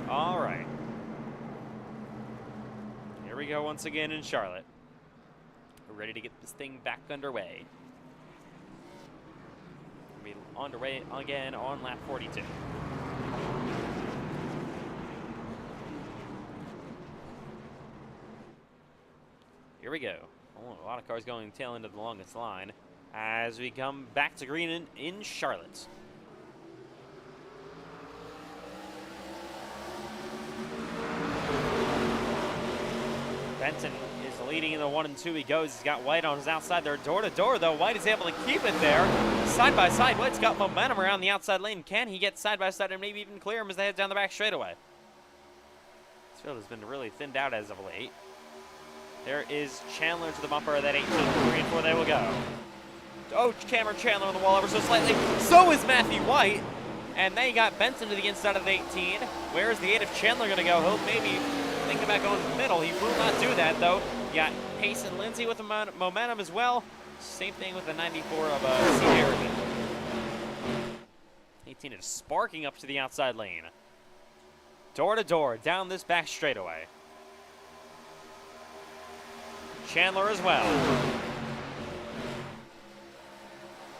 All right. Here go once again in Charlotte. We're ready to get this thing back underway. We'll be underway again on lap 42. Here we go. Oh, a lot of cars going tail end of the longest line as we come back to green in Charlotte. Benton is leading in the 1 and 2. He goes. He's got White on his outside there. Door to door, though. White is able to keep it there. Side by side. White's got momentum around the outside lane. Can he get side by side and maybe even clear him as they head down the back straightaway? This field has been really thinned out as of late. There is Chandler to the bumper of that 18. 3 and 4, they will go. Oh, Cameron Chandler on the wall ever so slightly. So is Matthew White. And they got Benson to the inside of the 18. Where is the 8 of Chandler going to go? He'll maybe think about going to the middle. He will not do that, though. You got Pace and Lindsay with the momentum as well. Same thing with the 94 of C.J. Irvin. 18 is sparking up to the outside lane. Door to door, down this back straightaway. Chandler as well.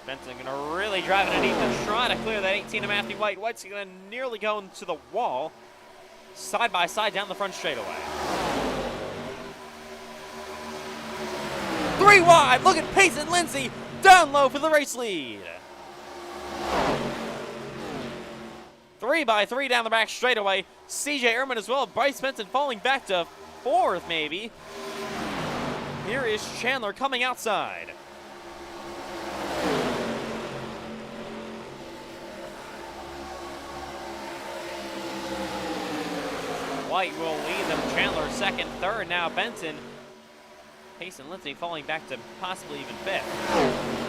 Benson going to really drive it underneath and try to clear that 18 of Matthew White. White's going to nearly go into the wall. Side by side down the front straightaway. 3 wide. Look at Pace and Lindsay down low for the race lead. 3 by 3 down the back straightaway. C.J. Ehrman as well. Bryce Benson falling back to 4th maybe. Here is Chandler coming outside. White will lead them. Chandler second, third. Now Benson. Pace and Lindsay falling back to possibly even 5th.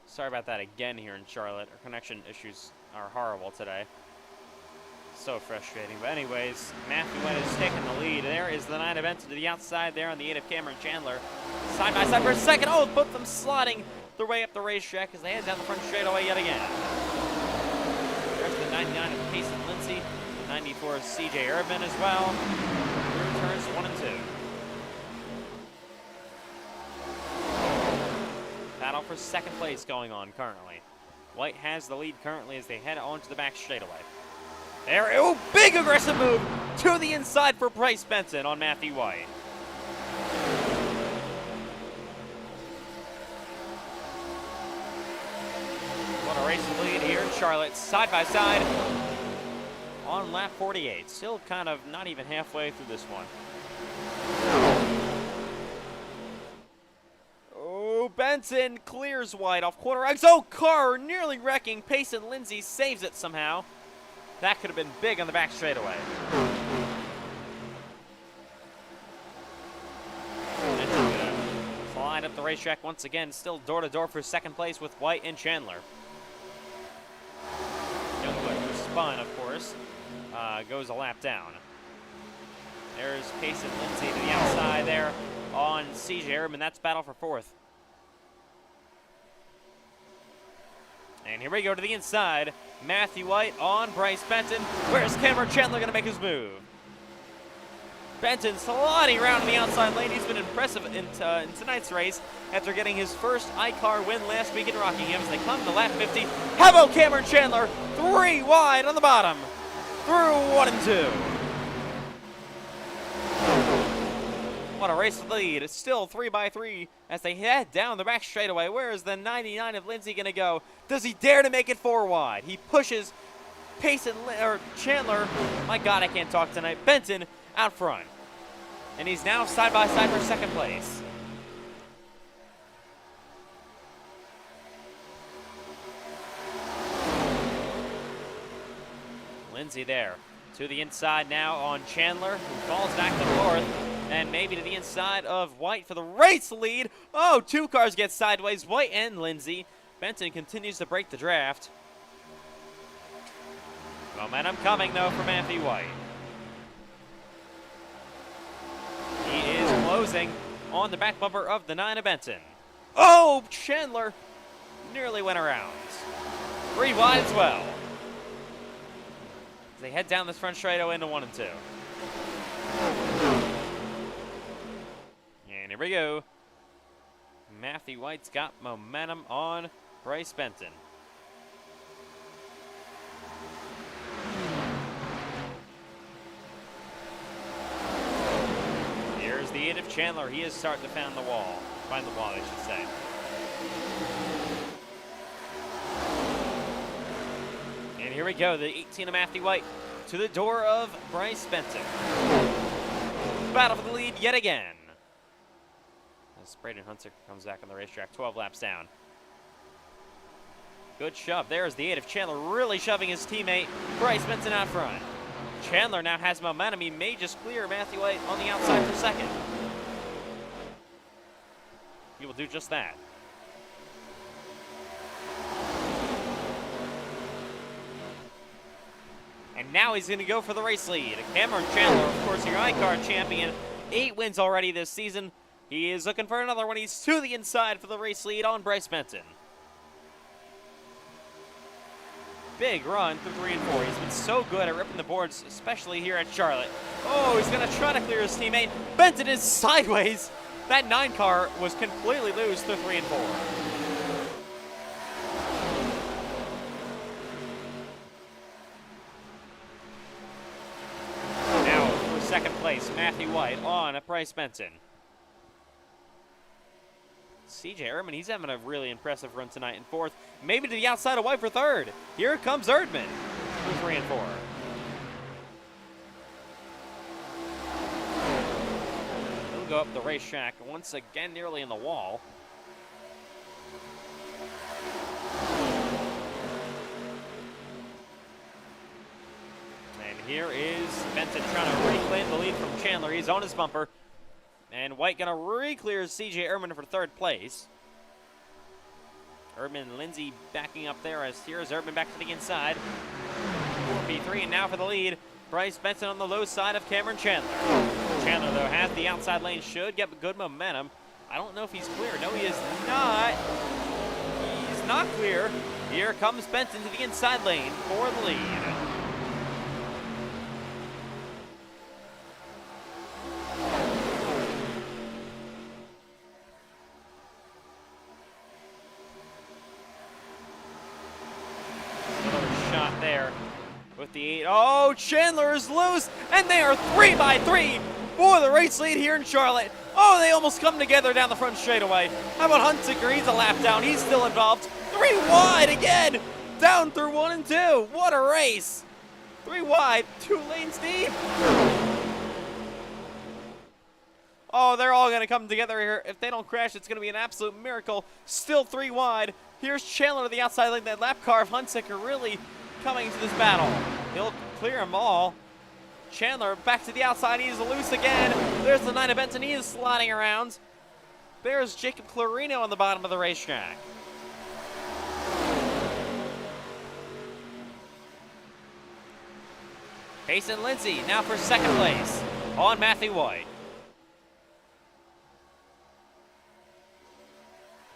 Sorry about that again here in Charlotte. Our connection issues are horrible today. So frustrating. But anyways, Matthew White is taking the lead. There is the 9 of Benson to the outside there on the 8 of Cameron Chandler. Side by side for a second. Oh, both of them sliding their way up the racetrack as they head down the front straightaway yet again. There's the 99 of Pace and Lindsay. The 94 of C.J. Irvin as well. Through turns 1 and 2. Battle for second place going on currently. White has the lead currently as they head onto the back straightaway. There, oh, big aggressive move to the inside for Bryce Benson on Matthew White. What a race lead here in Charlotte, side by side on lap 48. Still kind of not even halfway through this one. Benson clears White off quarter X. Oh, car nearly wrecking. Pace and Lindsay saves it somehow. That could have been big on the back straightaway. Benson's gonna slide up the racetrack once again. Still door to door for second place with White and Chandler. Youngwood, who spun, of course, goes a lap down. There's Pace and Lindsay to the outside there on C.J. Irvin. That's battle for 4th. And here we go to the inside. Matthew White on Bryce Benton. Where's Cameron Chandler going to make his move? Benton sliding around in the outside lane. He's been impressive in tonight's race after getting his first iCar win last week in Rockingham as they come to lap 50. How about Cameron Chandler? 3 wide on the bottom through 1 and 2. What a race lead. It's still 3 by 3 as they head down the back straightaway. Where is the 99 of Lindsay going to go? Does he dare to make it 4 wide? He pushes Pace and Chandler. My God, I can't talk tonight. Benton out front. And he's now side by side for second place. Lindsay there. To the inside now on Chandler, who falls back to fourth. And maybe to the inside of White for the race lead. Oh, 2 cars get sideways, White and Lindsay. Benton continues to break the draft. Momentum coming, though, for Matthew White. He is closing on the back bumper of the 9 of Benton. Oh, Chandler nearly went around. 3 wide as well. As they head down this front straightaway into 1 and 2. And here we go. Matthew White's got momentum on Bryce Benton. Here's the 8 of Chandler. He is starting to find the wall, I should say. And here we go, the 18 of Matthew White to the door of Bryce Benton. Battle for the lead yet again. As Braden Hunter comes back on the racetrack, 12 laps down. Good shove. There's the 8 of Chandler, really shoving his teammate Bryce Benton out front. Chandler now has momentum. He may just clear Matthew White on the outside for second. He will do just that. And now he's going to go for the race lead. Cameron Chandler, of course, your iCar champion. 8 wins already this season. He is looking for another one. He's to the inside for the race lead on Bryce Benton. Big run through 3 and 4. He's been so good at ripping the boards, especially here at Charlotte. Oh, he's going to try to clear his teammate. Benton is sideways. That 9 car was completely loose through 3 and 4. Now for second place, Matthew White on Bryce Benton. CJ Erdman, he's having a really impressive run tonight in 4th. Maybe to the outside of White for 3rd. Here comes Erdman through 3 and 4. He'll go up the racetrack once again, nearly in the wall. And here is Benton trying to reclaim the lead from Chandler. He's on his bumper. And White gonna re-clear CJ Erdman for 3rd place. Erdman and Lindsay backing up there as here's Erdman back to the inside. 4P3 and now for the lead. Bryce Benton on the low side of Cameron Chandler. Chandler, though, has the outside lane, should get good momentum. I don't know if he's clear. No, he is not. He's not clear. Here comes Benton to the inside lane for the lead. There with the 8. Oh, Chandler is loose, and they are 3 by 3 for the race lead here in Charlotte. Oh, they almost come together down the front straightaway. How about Hunziker? He's a lap down. He's still involved. 3 wide again, down through 1 and 2. What a race. 3 wide, 2 lanes deep. Oh, they're all going to come together here. If they don't crash, it's going to be an absolute miracle. Still 3 wide. Here's Chandler to the outside lane. That lap car of Hunziker really coming to this battle. He'll clear them all. Chandler back to the outside. He's loose again. There's the 9 of Benton. He is sliding around. There's Jacob Clarino on the bottom of the racetrack. Payson Lindsay now for 2nd place on Matthew White.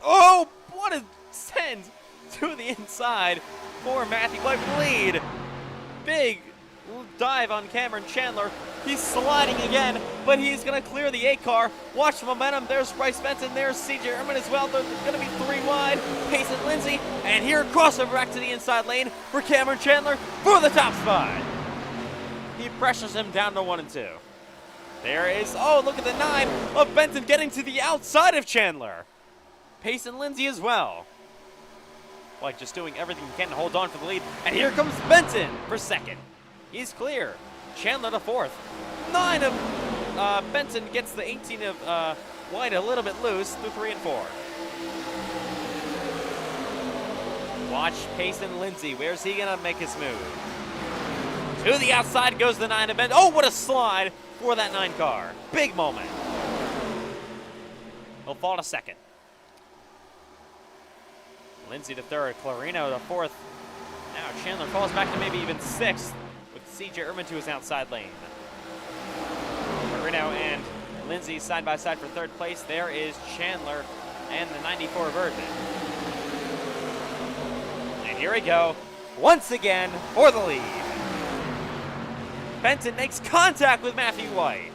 Oh, what a send to the inside for Matthew White lead. Big dive on Cameron Chandler. He's sliding again, but he's going to clear the 8 car. Watch the momentum. There's Bryce Benton. There's CJ Erdman as well. They're going to be 3 wide. Payson Lindsay. And here, crossover back to the inside lane for Cameron Chandler for the top spot. He pressures him down to 1 and 2. There is, oh, look at the 9 of Benton getting to the outside of Chandler. Payson Lindsay as well. Like just doing everything he can to hold on for the lead. And here comes Benton for 2nd. He's clear. Chandler to 4th. 9 of Benton gets the 18 of White a little bit loose through 3 and 4. Watch Payson Lindsay. Where's he going to make his move? To the outside goes the 9 event. Oh, what a slide for that 9 car. Big moment. He'll fall to second. Lindsay to third, Clarino to fourth. Now Chandler falls back to maybe even sixth with CJ Irvin to his outside lane. Clarino and Lindsay side by side for third place. There is Chandler and the 94 version. And here we go, once again for the lead. Benton makes contact with Matthew White.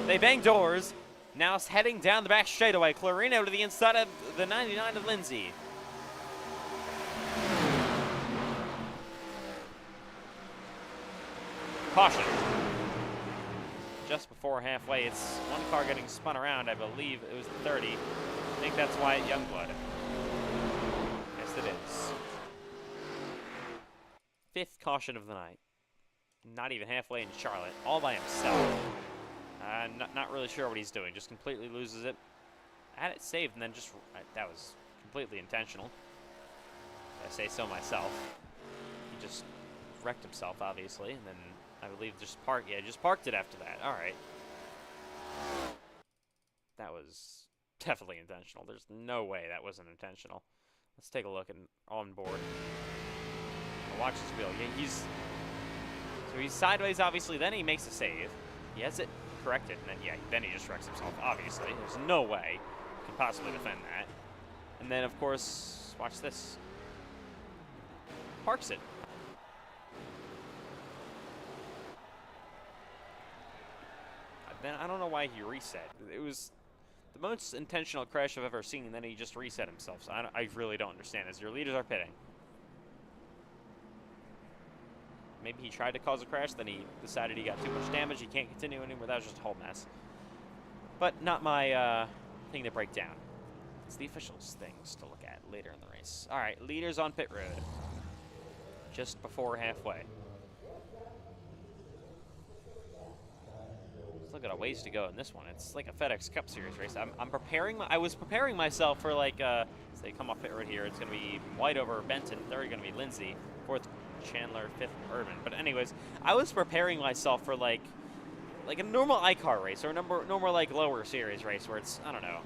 They bang doors. Now heading down the back straightaway. Clarino to the inside of the 99 of Lindsay. Caution. Just before halfway, it's one car getting spun around. I believe it was the 30. I think that's Wyatt Youngblood. Yes, it is. 5th caution of the night. Not even halfway in Charlotte, all by himself. Not really sure what he's doing. Just completely loses it. Had it saved and then just that was completely intentional. I say so myself. He just wrecked himself, obviously, and then I believe just parked. Yeah, just parked it after that. All right. That was definitely intentional. There's no way that wasn't intentional. Let's take a look and on board. Watch his wheel. Yeah, he's sideways, obviously. Then he makes a save. He has it corrected, and then he just wrecks himself. Obviously, there's no way he can possibly defend that. And then, of course, watch this. Parks it. Then I don't know why he reset. It was the most intentional crash I've ever seen, and then he just reset himself. So I really don't understand. As your leaders are pitting. Maybe he tried to cause a crash, then he decided he got too much damage, he can't continue anymore. That was just a whole mess. But not my thing to break down. It's the officials' things to look at later in the race. All right, leaders on pit road. Just before halfway. Still got a ways to go in this one. It's like a FedEx Cup Series race. I was preparing myself for like, say come off pit road here. It's gonna be White over Benton. Third gonna be Lindsay. Fourth Chandler, 5th Urban. But anyways, I was preparing myself for like a normal iCar race or a normal like lower series race where it's, I don't know,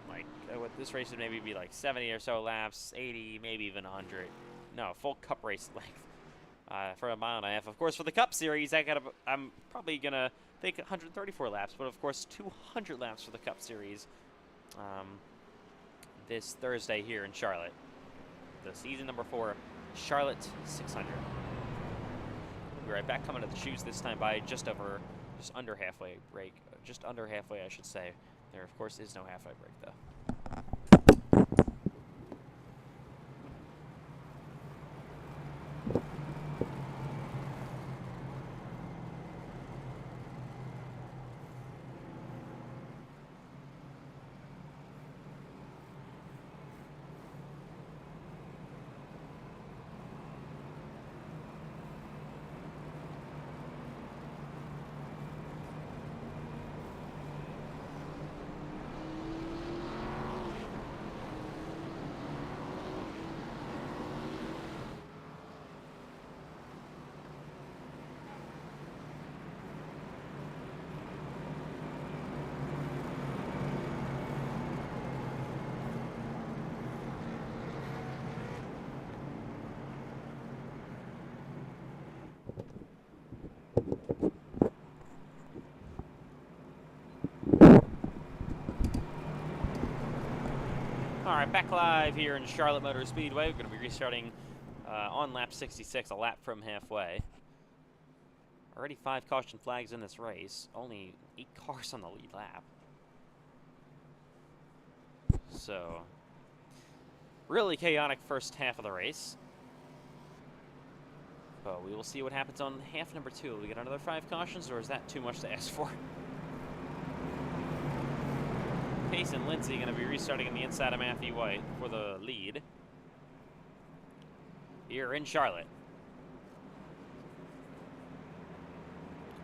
like what this race would maybe be like 70 or so laps, 80, maybe even 100. No, full Cup race length for a mile and a half. Of course, for the Cup Series, I'm probably gonna take 134 laps, but of course 200 laps for the Cup Series this Thursday here in Charlotte. The season number 4. Charlotte 600. We'll be right back, coming to the shoes this time by just under halfway break. Just under halfway, I should say. There, of course, is no halfway break, though. All right, back live here in Charlotte Motor Speedway. We're going to be restarting on lap 66, a lap from halfway. Already 5 caution flags in this race. Only 8 cars on the lead lap. So, really chaotic first half of the race. But we will see what happens on half number 2. Will we get another 5 cautions, or is that too much to ask for? Pace and Lindsay going to be restarting on the inside of Matthew White for the lead here in Charlotte.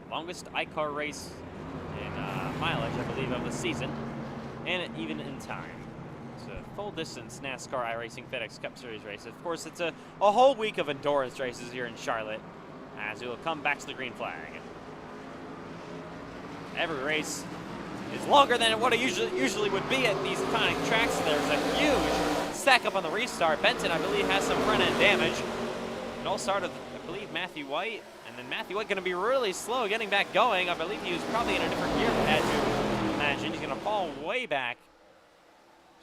Longest iCar race in mileage, I believe, of the season, and even in time. So full distance NASCAR iRacing FedEx Cup Series race. Of course, it's a whole week of endurance races here in Charlotte, as we will come back to the green flag. Every race is longer than what it usually would be at these iconic tracks. There's a huge stack up on the restart. Benton, I believe, has some front end damage. It all started, I believe, Matthew White, and then Matthew White going to be really slow getting back going. I believe he was probably in a different gear pad to imagine. He's going to fall way back.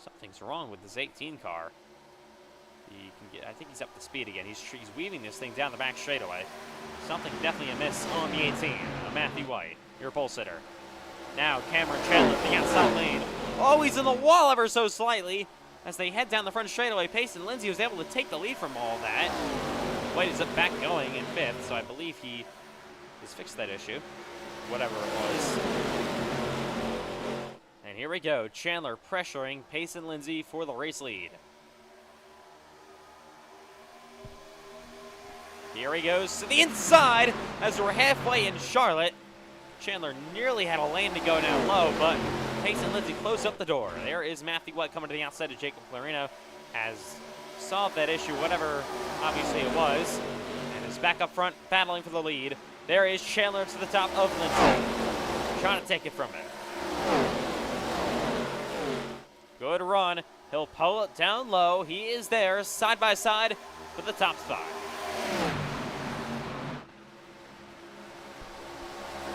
Something's wrong with this 18 car. He can get, I think he's up to speed again. He's weaving this thing down the back straightaway. Something definitely amiss on the 18 of Matthew White, your pole sitter. Now Cameron Chandler to the outside lane. Oh, he's in the wall ever so slightly. As they head down the front straightaway, Payson Lindsay was able to take the lead from all that. White is up back going in 5th, so I believe he has fixed that issue, whatever it was. And here we go, Chandler pressuring Payson Lindsay for the race lead. Here he goes to the inside as we're halfway in Charlotte. Chandler nearly had a lane to go down low, but Payson Lindsay closed up the door. There is Matthew White coming to the outside of Jacob Clarino, has solved that issue, whatever obviously it was, and is back up front battling for the lead. There is Chandler to the top of Lindsay, trying to take it from him. Good run. He'll pull it down low. He is there side by side with the top spot.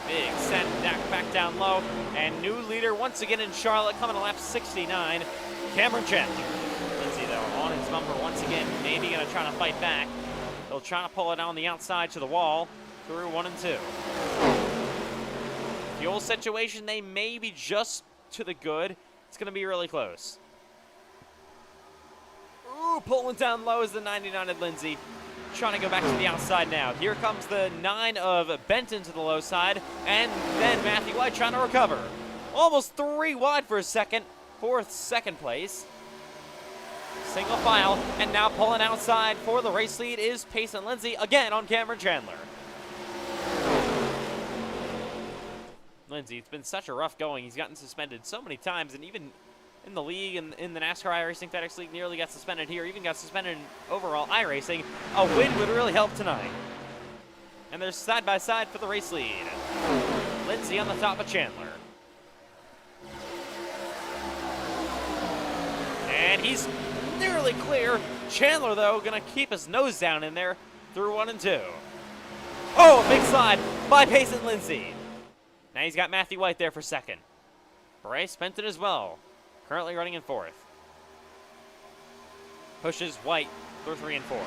Big send back down low, and new leader once again in Charlotte, coming to lap 69, Cameron Chandler. Lindsay, though, on his bumper once again, maybe going to try to fight back. He'll try to pull it on the outside to the wall through 1 and 2. Fuel situation, they may be just to the good. It's going to be really close. Ooh, pulling down low is the 99 of Lindsay. Trying to go back to the outside now. Here comes the 9 of Benton to the low side, and then Matthew White trying to recover. Almost 3 wide for a second. 4th, second place. Single file, and now pulling outside for the race lead is Payson Lindsay, again on Cameron Chandler. Lindsay, it's been such a rough going. He's gotten suspended so many times, and even in the league and in the NASCAR iRacing FedEx League nearly got suspended here, even got suspended in overall iRacing. A win would really help tonight. And they're side by side for the race lead. Lindsay on the top of Chandler. And he's nearly clear. Chandler, though, gonna keep his nose down in there through 1 and 2. Oh, a big slide by Payson Lindsay. Now he's got Matthew White there for 2nd. Bryce Benton as well. Currently running in 4th. Pushes White through 3 and 4.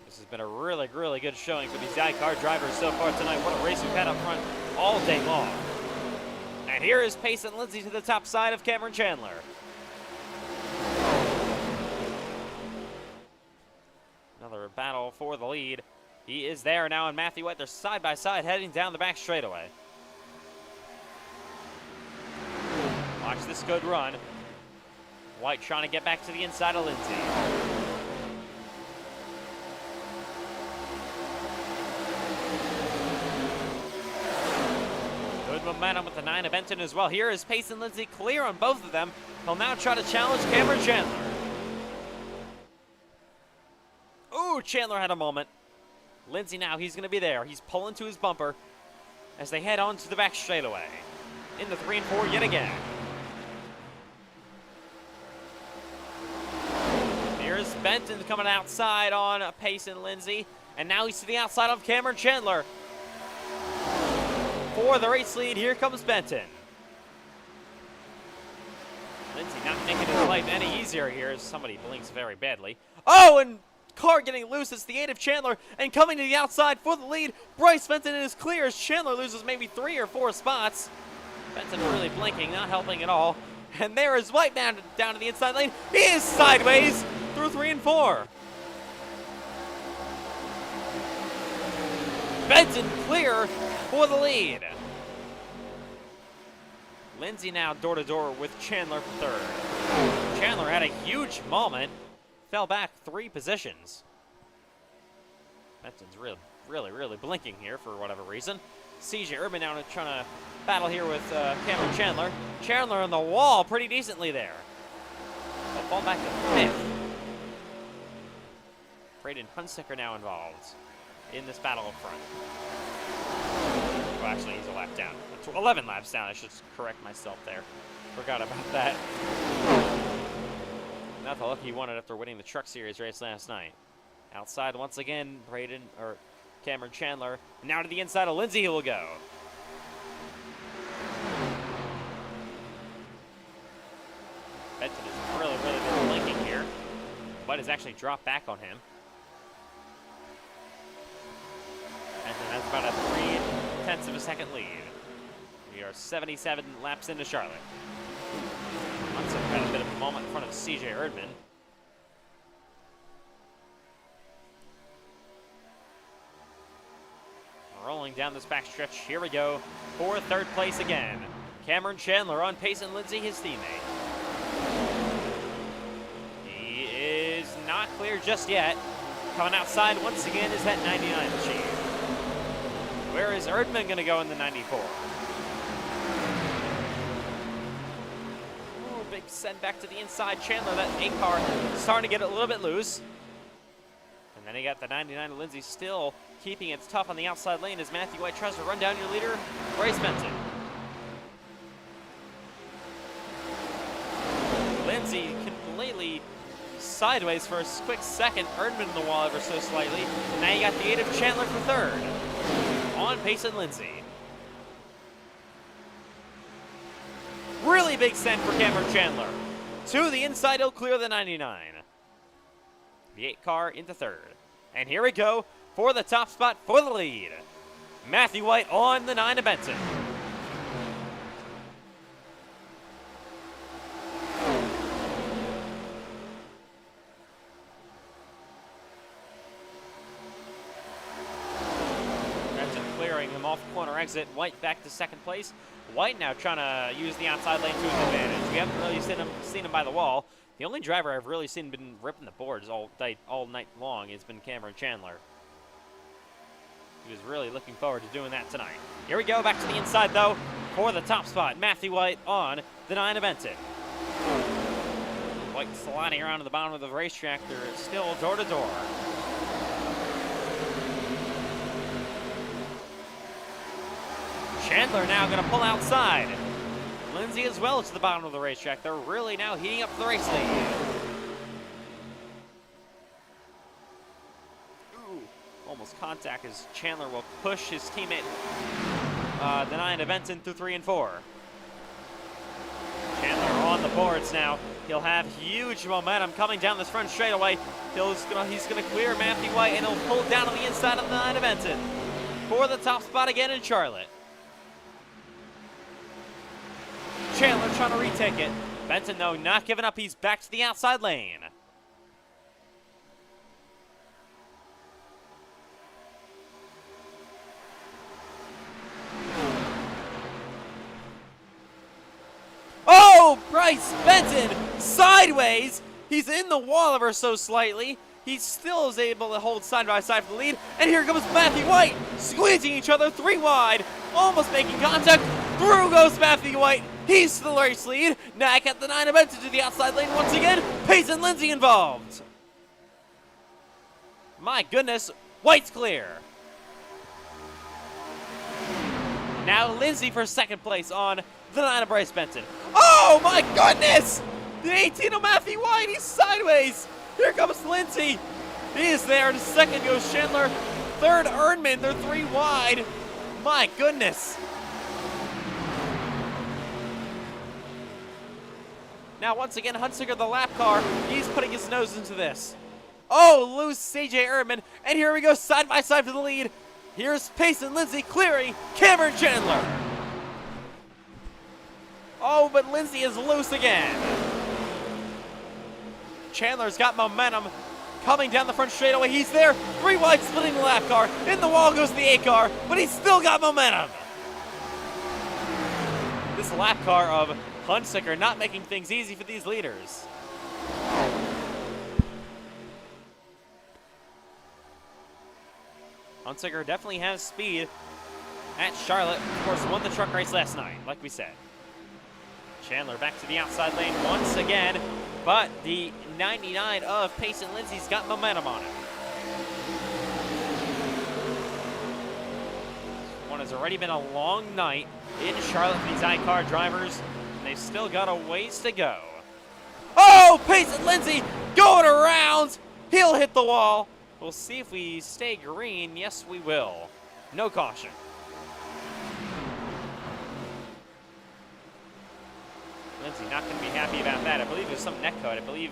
This has been a really, really good showing for these iCar drivers so far tonight. What a race we've had up front all day long. And here is Payson Lindsay to the top side of Cameron Chandler. Another battle for the lead. He is there now, and Matthew White, they're side by side heading down the back straightaway. Watch this good run. White trying to get back to the inside of Lindsay. Good momentum with the 9 of Benton as well. Here is Payson Lindsay clear on both of them. He'll now try to challenge Cameron Chandler. Ooh, Chandler had a moment. Lindsay now, he's going to be there. He's pulling to his bumper as they head on to the back straightaway. In the 3 and 4 yet again. Here's Benton coming outside on Payson Lindsay. And now he's to the outside of Cameron Chandler. For the race lead, here comes Benton. Lindsay not making his life any easier here as somebody blinks very badly. Oh, and car getting loose. It's the 8 of Chandler, and coming to the outside for the lead. Bryce Benton is clear as Chandler loses maybe 3 or 4 spots. Benton really blinking, not helping at all. And there is White down to the inside lane. He is sideways through 3 and 4. Benton clear for the lead. Lindsay now door to door with Chandler for 3rd. Chandler had a huge moment. Fell back 3 positions. Benton's really blinking here for whatever reason. CJ Urban now trying to battle here with Cameron Chandler. Chandler on the wall pretty decently there. They'll fall back to 5th. Braden Hunsicker now involved in this battle up front. Well, actually, he's a lap down. 11 laps down. I should correct myself there. Forgot about that. Not the lucky he wanted after winning the Truck Series race last night. Outside once again, Cameron Chandler. Now to the inside of Lindsay he will go. Benton has really been blinking here, but has actually dropped back on him. And that's about a 3/10 of a second lead. We are 77 laps into Charlotte. Munson had a bit of a moment in front of CJ Erdman. Rolling down this backstretch, here we go for 3rd place again. Cameron Chandler on Payson Lindsay, his teammate. He is not clear just yet. Coming outside once again is that 99 machine. Where is Erdman going to go in the 94? Ooh, big send back to the inside. Chandler, that iCar, starting to get a little bit loose. And then he got the 99 Lindsay still keeping it tough on the outside lane as Matthew White tries to run down your leader, Bryce Benton. Lindsay completely sideways for a quick second. Erdman in the wall ever so slightly. Now you got the 8 of Chandler for 3rd. On Payson Lindsay. Really big send for Cameron Chandler. To the inside, he'll clear the 99. The 8 car into 3rd. And here we go for the top spot for the lead. Matthew White on the 9 of Benton. Clearing him off corner exit. White back to 2nd place. White now trying to use the outside lane to his advantage. We haven't really seen him by the wall. The only driver I've really seen been ripping the boards all night long has been Cameron Chandler. He was really looking forward to doing that tonight. Here we go, back to the inside though for the top spot. Matthew White on the 9 of Benton. White sliding around to the bottom of the racetrack. They're still door to door. Chandler now going to pull outside. Lindsay as well to the bottom of the racetrack. They're really now heating up the race lead. Ooh, almost contact as Chandler will push his teammate, the 9 of Benton, through 3 and 4. Chandler on the boards now. He'll have huge momentum coming down this front straightaway. He's going to clear Matthew White, and he'll pull down on the inside of the 9 of Benton for the top spot again in Charlotte. Chandler trying to retake it. Benton, though, not giving up. He's back to the outside lane. Oh, Bryce Benton sideways. He's in the wall ever so slightly. He still is able to hold side by side for the lead. And here comes Matthew White, squeezing each other 3 wide, almost making contact. Through goes Matthew White. He's to the race lead. Now at the 9 of Benton to the outside lane once again. Payson Lindsay involved. My goodness, White's clear. Now Lindsay for 2nd place on the 9 of Bryce Benton. Oh my goodness! The 18 of Matthew White, he's sideways. Here comes Lindsay. He is there. To 2nd goes Chandler. 3rd, Erdman. They're 3 wide. My goodness. Now, once again, Hunsicker, the lap car, he's putting his nose into this. Oh, loose CJ Erdman. And here we go, side by side for the lead. Here's Payson Lindsay clearing Cameron Chandler. Oh, but Lindsay is loose again. Chandler's got momentum coming down the front straightaway. He's there. 3 wide, splitting the lap car. In the wall goes the iCar, but he's still got momentum. This lap car of Hunsicker not making things easy for these leaders. Hunsicker definitely has speed. at Charlotte. Of course, won the truck race last night, like we said. Chandler back to the outside lane once again, but the 99 of Payson Lindsay's got momentum on it. One has already been a long night in Charlotte for these iCar drivers, and they've still got a ways to go. Oh, Payson Lindsay going around. He'll hit the wall. We'll see if we stay green. Yes, we will. No caution. Lindsay not going to be happy about that. I believe it was some neck code. I think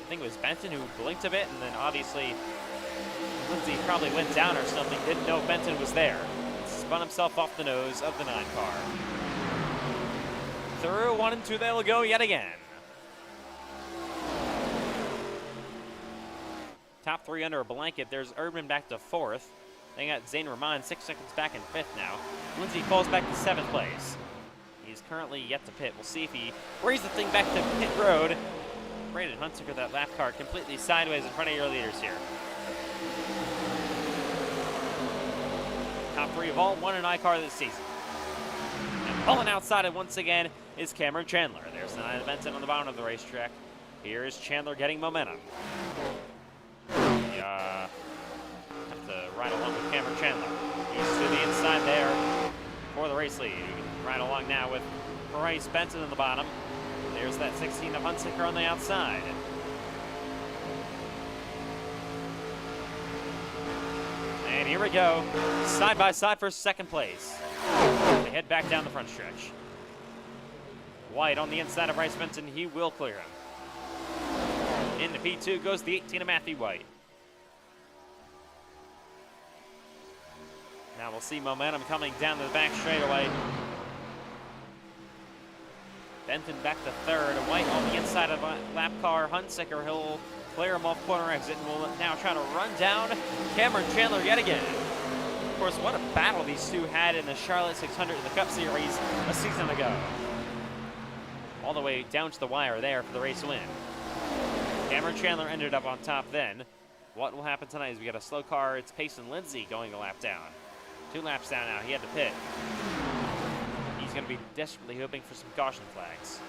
it was Benton who blinked a bit, and then obviously Lindsay probably went down or something. Didn't know Benton was there. Spun himself off the nose of the 9 car. Through 1 and 2, they'll go yet again. Top 3 under a blanket. There's Urban back to 4th. They got Zane Rahman 6 seconds back in 5th now. Lindsay falls back to 7th place. He's currently yet to pit. We'll see if he brings the thing back to pit road. Braden Hunsaker, that lap car, completely sideways in front of your leaders here. Top 3 have all won an iCar this season. And pulling outside it once again is Cameron Chandler. There's the 9 of Benton on the bottom of the racetrack. Here is Chandler getting momentum. Have to ride along with Cameron Chandler. He's to the inside there for the race lead. You can ride along now with Bryce Benton on the bottom. There's that 16 of Hunsaker on the outside. And here we go, side by side for 2nd place. They head back down the front stretch. White on the inside of Bryce Benton, he will clear him. Into P2 goes the 18 of Matthew White. Now we'll see momentum coming down the back straightaway. Benton back to 3rd. White on the inside of lap car. Hunsaker, he'll clear him off corner exit and will now try to run down Cameron Chandler yet again. Of course, what a battle these two had in the Charlotte 600 in the Cup Series a season ago. All the way down to the wire there for the race win. Cameron Chandler ended up on top then. What will happen tonight is we got a slow car. It's Payson Lindsay going a lap down. 2 laps down now. He had to pit. He's going to be desperately hoping for some caution flags.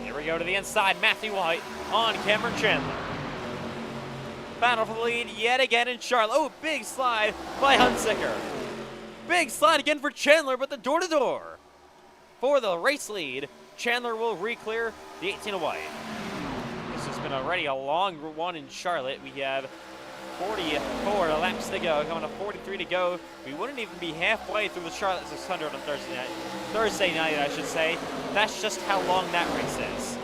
Here we go to the inside. Matthew White on Cameron Chandler. Battle for the lead yet again in Charlotte. Oh, big slide by Hunsaker. Big slide again for Chandler, but the door-to-door for the race lead. Chandler will re-clear the 18 of White. This has been already a long one in Charlotte. We have 44 laps to go, coming to 43 to go. We wouldn't even be halfway through the Charlotte 600 on Thursday night, I should say. That's just how long that race is.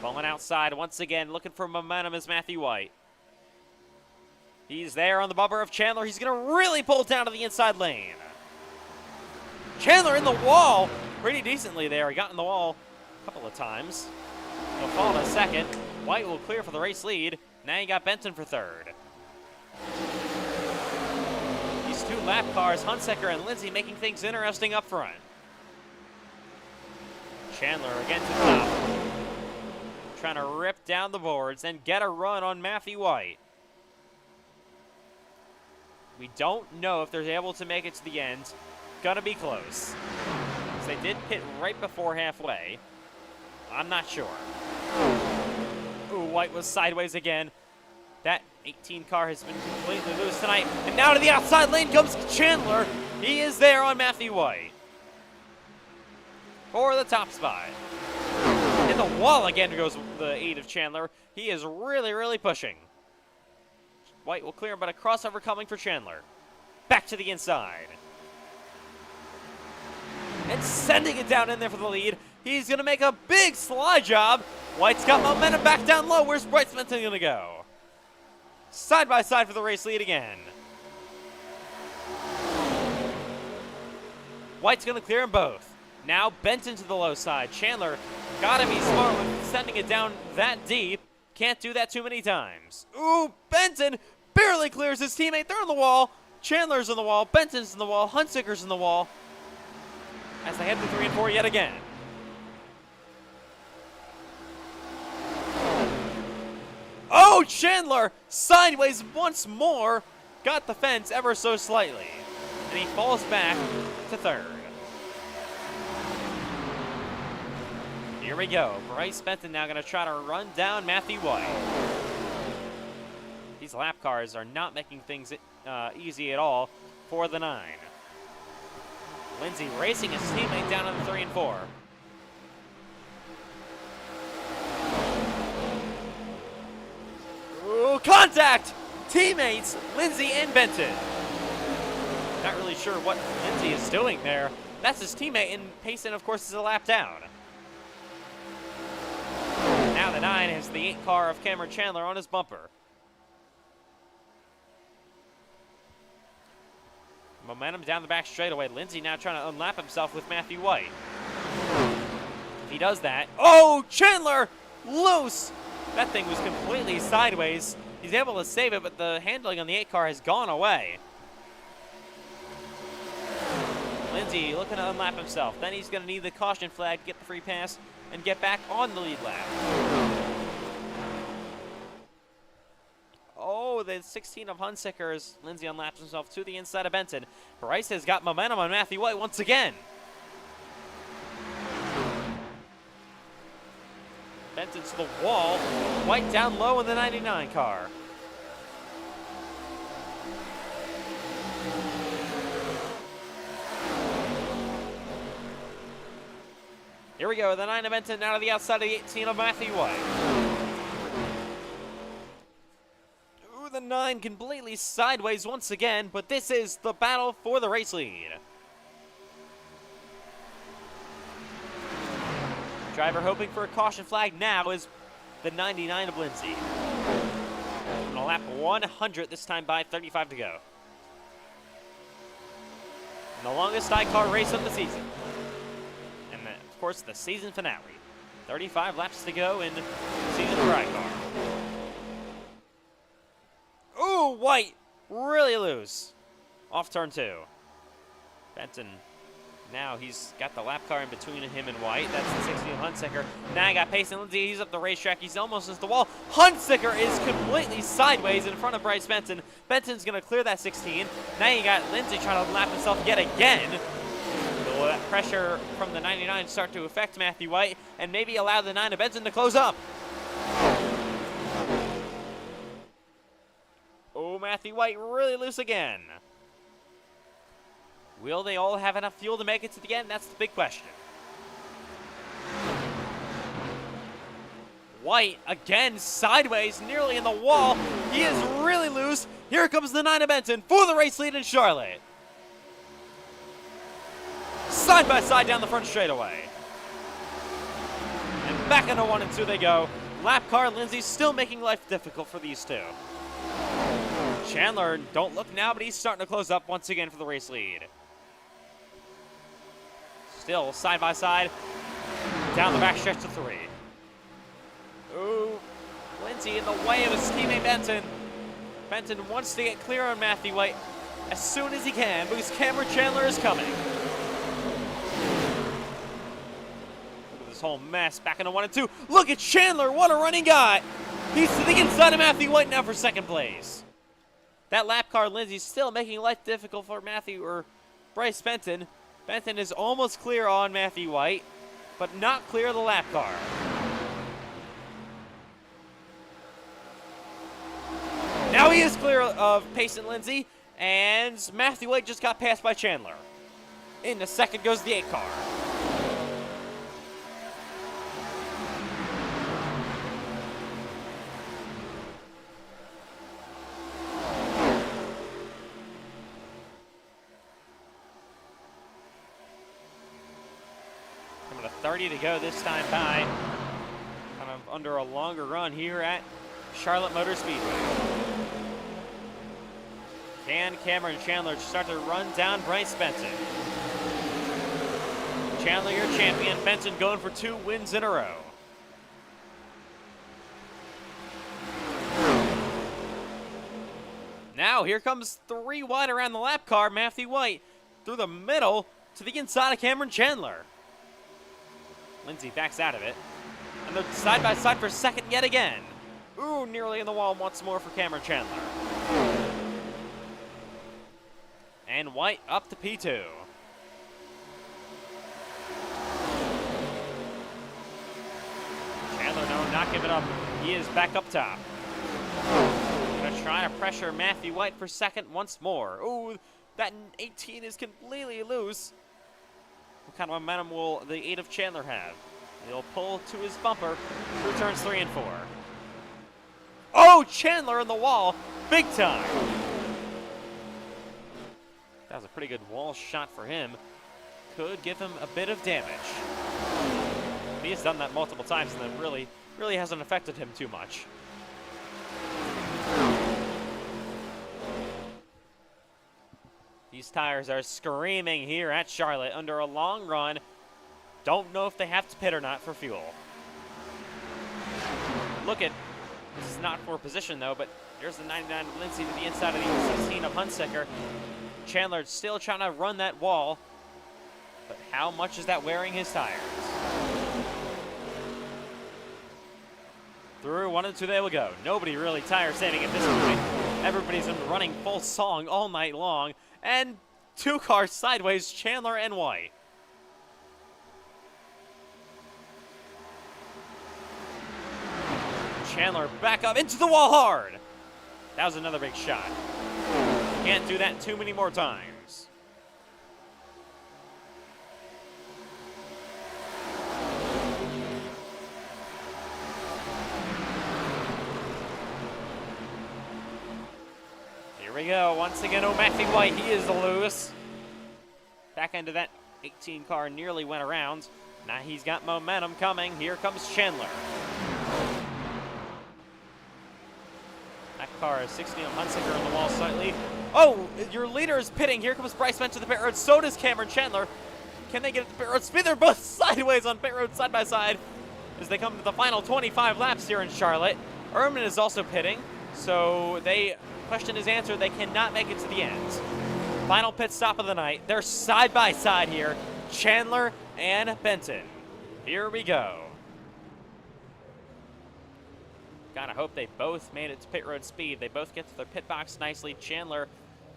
Falling outside once again, looking for momentum is Matthew White. He's there on the bumper of Chandler. He's going to really pull down to the inside lane. Chandler in the wall pretty decently there. He got in the wall a couple of times. He'll fall in a 2nd. White will clear for the race lead. Now you got Benton for 3rd. These 2 lap cars, Hunsaker and Lindsay, making things interesting up front. Chandler again to the top. Trying to rip down the boards and get a run on Matthew White. We don't know if they're able to make it to the end. Gonna be close. So they did pit right before halfway. I'm not sure. Ooh, White was sideways again. That 18 car has been completely loose tonight. And now to the outside lane comes Chandler. He is there on Matthew White for the top spot. In the wall again goes the 8 of Chandler. He is really, really pushing. White will clear, but a crossover coming for Chandler. Back to the inside. And sending it down in there for the lead. He's going to make a big slide job. White's got momentum back down low. Where's Bryce Benton going to go? Side by side for the race lead again. White's going to clear them both. Now Benton to the low side. Chandler got to be smart with sending it down that deep. Can't do that too many times. Ooh, Benton barely clears his teammate. They're on the wall. Chandler's on the wall, Benton's on the wall, Hunsaker's on the wall as they head to 3 and 4 yet again. Oh, Chandler sideways once more, got the fence ever so slightly, and he falls back to third. Here we go. Bryce Benton now going to try to run down Matthew White. These lap cars are not making things easy at all for the 9. Lindsay racing his teammate down on the 3 and 4. Ooh, contact! Teammates, Lindsay and Benton. Not really sure what Lindsay is doing there. That's his teammate, and Payson, of course, is a lap down. Now the 9 has the 8 car of Cameron Chandler on his bumper. Momentum down the back straightaway. Lindsay now trying to unlap himself with Matthew White. If he does that, oh, Chandler loose! That thing was completely sideways. He's able to save it, but the handling on the 8 car has gone away. Lindsay looking to unlap himself. Then he's going to need the caution flag to get the free pass and get back on the lead lap. Oh, the 16 of Hunsaker as Lindsay unlaps himself to the inside of Benton. Bryce has got momentum on Matthew White once again. Benton to the wall. White down low in the 99 car. Here we go, the 9 of Benton now to the outside of the 18 of Matthew White. Ooh, the 9 completely sideways once again, but this is the battle for the race lead. Driver hoping for a caution flag now is the 99 of Lindsay. On a lap 100 this time by 35 to go. And the longest iCar race of the season. Of course, the season finale. 35 laps to go in season for iCar. Ooh, White really loose. Off turn 2. Benton, now he's got the lap car in between him and White. That's the 16 of Hunsaker. Now I got Payson Lindsay. He's up the racetrack. He's almost into the wall. Hunsaker is completely sideways in front of Bryce Benton. Benton's going to clear that 16. Now you got Lindsay trying to lap himself yet again. Will that pressure from the 99 start to affect Matthew White and maybe allow the 9 of Benton to close up? Oh, Matthew White really loose again. Will they all have enough fuel to make it to the end? That's the big question. White again sideways, nearly in the wall. He is really loose. Here comes the 9 of Benton for the race lead in Charlotte. Side by side down the front straightaway. And back into 1 and 2 they go. Lap car Lindsay still making life difficult for these two. Chandler, don't look now, but he's starting to close up once again for the race lead. Still side by side, down the back stretch to 3. Ooh, Lindsay in the way of his teammate Benton. Benton wants to get clear on Matthew White as soon as he can because Cameron Chandler is coming. Whole mess back into 1 and 2. Look at Chandler, what a run he got. He's to the inside of Matthew White now for second place. That lap car Lindsay's still making life difficult for Bryce Benton. Benton is almost clear on Matthew White, but not clear of the lap car. Now he is clear of Payson Lindsay, and Matthew White just got passed by Chandler. In the second goes the 8 car. Coming to 30 to go this time by. Kind of under a longer run here at Charlotte Motor Speedway. Can Cameron Chandler start to run down Bryce Benton? Chandler, your champion. Benton going for 2 wins in a row. Now go. Here comes 3 wide around the lap car. Matthew White through the middle to the inside of Cameron Chandler. Lindsay backs out of it. And they're side by side for second yet again. Ooh, nearly in the wall once more for Cameron Chandler. And White up to P2. Chandler, no, not giving up. He is back up top. Gonna try to pressure Matthew White for second once more. Ooh, that 18 is completely loose. What kind of momentum will the 8 of Chandler have? He'll pull to his bumper through turns 3 and 4. Oh, Chandler in the wall, big time. That was a pretty good wall shot for him. Could give him a bit of damage. He has done that multiple times and it really hasn't affected him too much. These tires are screaming here at Charlotte under a long run. Don't know if they have to pit or not for fuel. Look at, this is not for position though, but there's the 99 of Lindsay to the inside of the 16 of Hunsaker. Chandler still trying to run that wall, but how much is that wearing his tires? Through 1 and 2 they will go. Nobody really tire saving at this point. Everybody's been running full song all night long. And 2 cars sideways, Chandler and White. Chandler back up into the wall hard. That was another big shot. Can't do that too many more times. Here we go. Once again, Matthew White, he is loose. Back end of that 18 car nearly went around. Now he's got momentum coming. Here comes Chandler. That car is 16 on Hunsaker on the wall slightly. Oh, your leader is pitting. Here comes Bryce Benton to the pit road. So does Cameron Chandler. Can they get to the pit road speed? They're both sideways on pit road side by side as they come to the final 25 laps here in Charlotte. Ehrman is also pitting, so question is answered. They cannot make it to the end. Final pit stop of the night. They're side by side here, Chandler and Benton. Here we go. Gotta hope they both made it to pit road speed. They both get to their pit box nicely. Chandler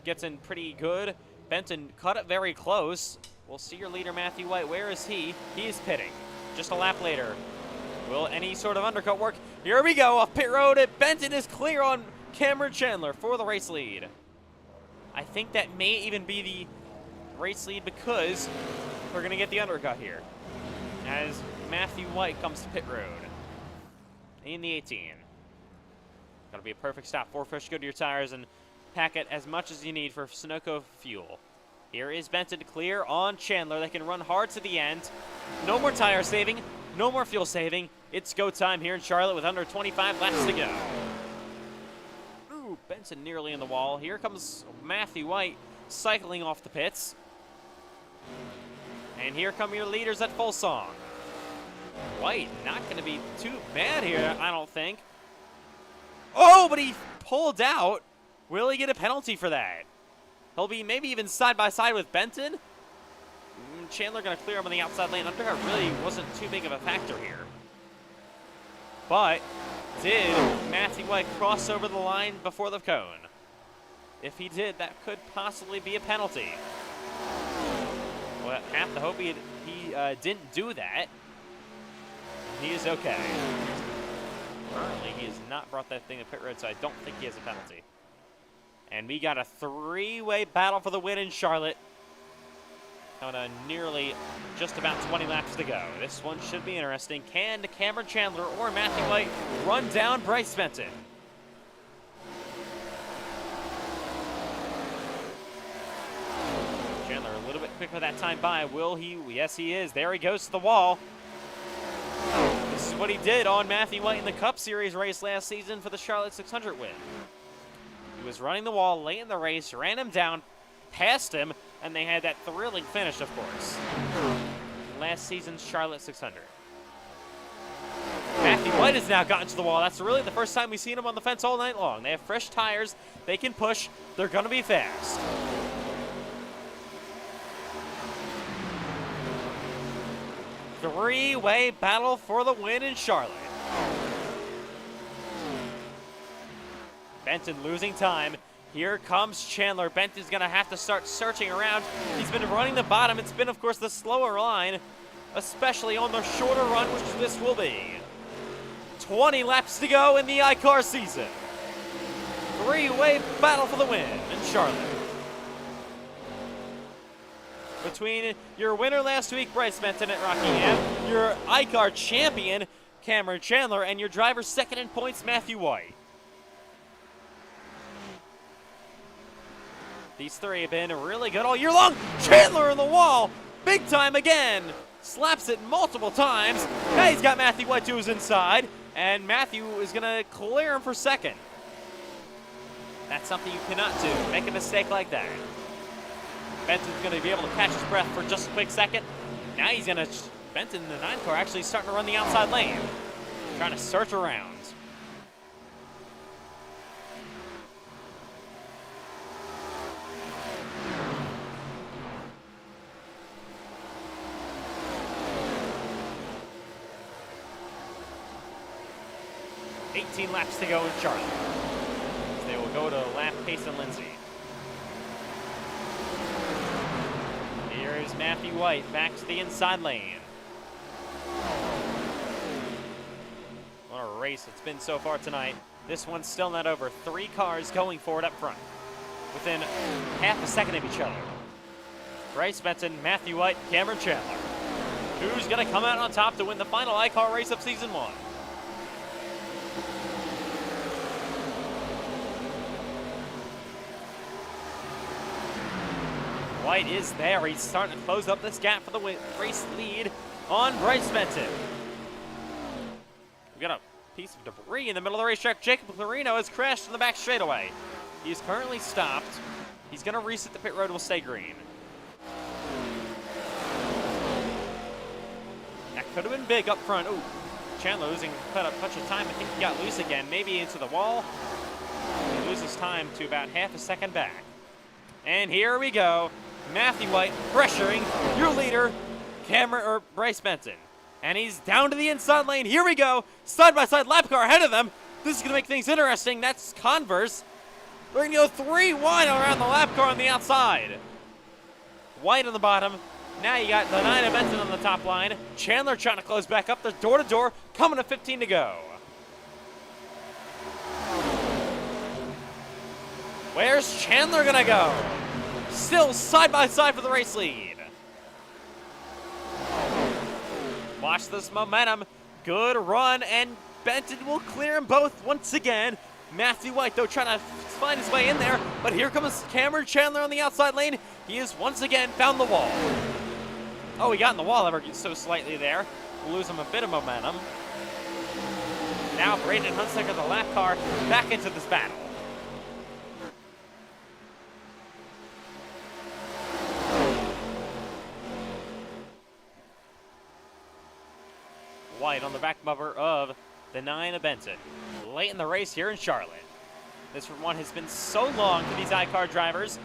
gets in pretty good. Benton cut it very close. We'll see your leader, Matthew White. Where is he? He's pitting. Just a lap later. Will any sort of undercut work? Here we go, off pit road. Benton is clear on Cameron Chandler for the race lead. I think that may even be the race lead because we're going to get the undercut here as Matthew White comes to pit road in the 18. Going to be a perfect stop. 4 fresh go to your tires and pack it as much as you need for Sunoco fuel. Here is Benton clear on Chandler. They can run hard to the end. No more tire saving, no more fuel saving. It's go time here in Charlotte with under 25 laps to go. Ooh, Benton nearly in the wall. Here comes Matthew White cycling off the pits. And here come your leaders at full song. White not going to be too bad here, I don't think. Oh, but he pulled out. Will he get a penalty for that? He'll be maybe even side by side with Benton. Chandler going to clear him on the outside lane. Undercut really wasn't too big of a factor here. But did Matthew White cross over the line before the cone? If he did, that could possibly be a penalty. Well, have to hope he didn't do that. He is okay. Currently, he has not brought that thing to pit road, so I don't think he has a penalty. And we got a 3-way battle for the win in Charlotte. Coming to nearly just about 20 laps to go. This one should be interesting. Can Cameron Chandler or Matthew White run down Bryce Benton? Chandler a little bit quicker that time by. Will he? Yes, he is. There he goes to the wall. This is what he did on Matthew White in the Cup Series race last season for the Charlotte 600 win. He was running the wall late in the race, ran him down, passed him, and they had that thrilling finish, of course. Last season's Charlotte 600. Matthew White White has now gotten to the wall. That's really the first time we've seen him on the fence all night long. They have fresh tires. They can push. They're going to be fast. Three-way battle for the win in Charlotte. Benton losing time. Here comes Chandler. Benton's going to have to start searching around. He's been running the bottom. It's been, of course, the slower line, especially on the shorter run, which this will be. 20 laps to go in the iCar season. Three-way battle for the win in Charlotte. Between your winner last week, Bryce Benton at Rockingham, your iCar champion, Cameron Chandler, and your driver second in points, Matthew White. These three have been really good all year long. Chandler in the wall, big time again. Slaps it multiple times. Now he's got Matthew White to his inside, and Matthew is going to clear him for second. That's something you cannot do. Make a mistake like that. Benton's going to be able to catch his breath for just a quick second. Now he's going to, Benton, the 9 car, actually starting to run the outside lane. Trying to search around. $18 laps to go in Charlotte. They will go to lap pace and Lindsay. Here's Matthew White back to the inside lane. What a race it's been so far tonight. This one's still not over. 3 cars going for it up front, within half a second of each other. Bryce Benton, Matthew White, Cameron Chandler. Who's going to come out on top to win the final iCar race of Season 1? White is there. He's starting to close up this gap for the race lead on Bryce Benton. We've got a piece of debris in the middle of the racetrack. Jacob Clarino has crashed in the back straightaway. He's currently stopped. He's going to reset the pit road. Will stay green. That could have been big up front. Ooh, Chandler losing quite a bunch of time. I think he got loose again, maybe into the wall. He loses time to about half a second back. And here we go. Matthew White pressuring your leader, Bryce Benton. And he's down to the inside lane. Here we go. Side-by-side lap car ahead of them. This is going to make things interesting. That's Converse. They're going to go 3 wide around the lap car on the outside. White on the bottom. Now you got the 9 of Benton on the top line. Chandler trying to close back up. They're door-to-door. Coming to 15 to go. Where's Chandler going to go? Still side-by-side for the race lead. Watch this momentum. Good run, and Benton will clear them both once again. Matthew White, though, trying to find his way in there, but here comes Cameron Chandler on the outside lane. He has once again found the wall. Oh, he got in the wall ever so slightly there. We'll lose him a bit of momentum. Now Braden Hunsaker, the lap car, back into this battle. White on the back bumper of the 9 of Benton. Late in the race here in Charlotte. This one has been so long for these iCar drivers.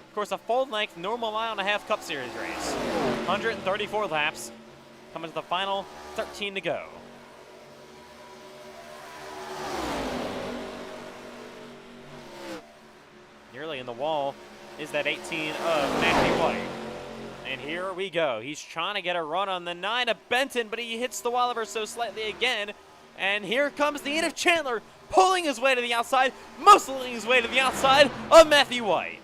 Of course, a full-length, normal mile-and-a-half Cup Series race. 134 laps. Coming to the final 13 to go. Nearly in the wall is that 18 of Matthew White. And here we go. He's trying to get a run on the 9 of Benton, but he hits the wall ever so slightly again. And here comes the 8 of Chandler, pulling his way to the outside, muscling his way to the outside of Matthew White.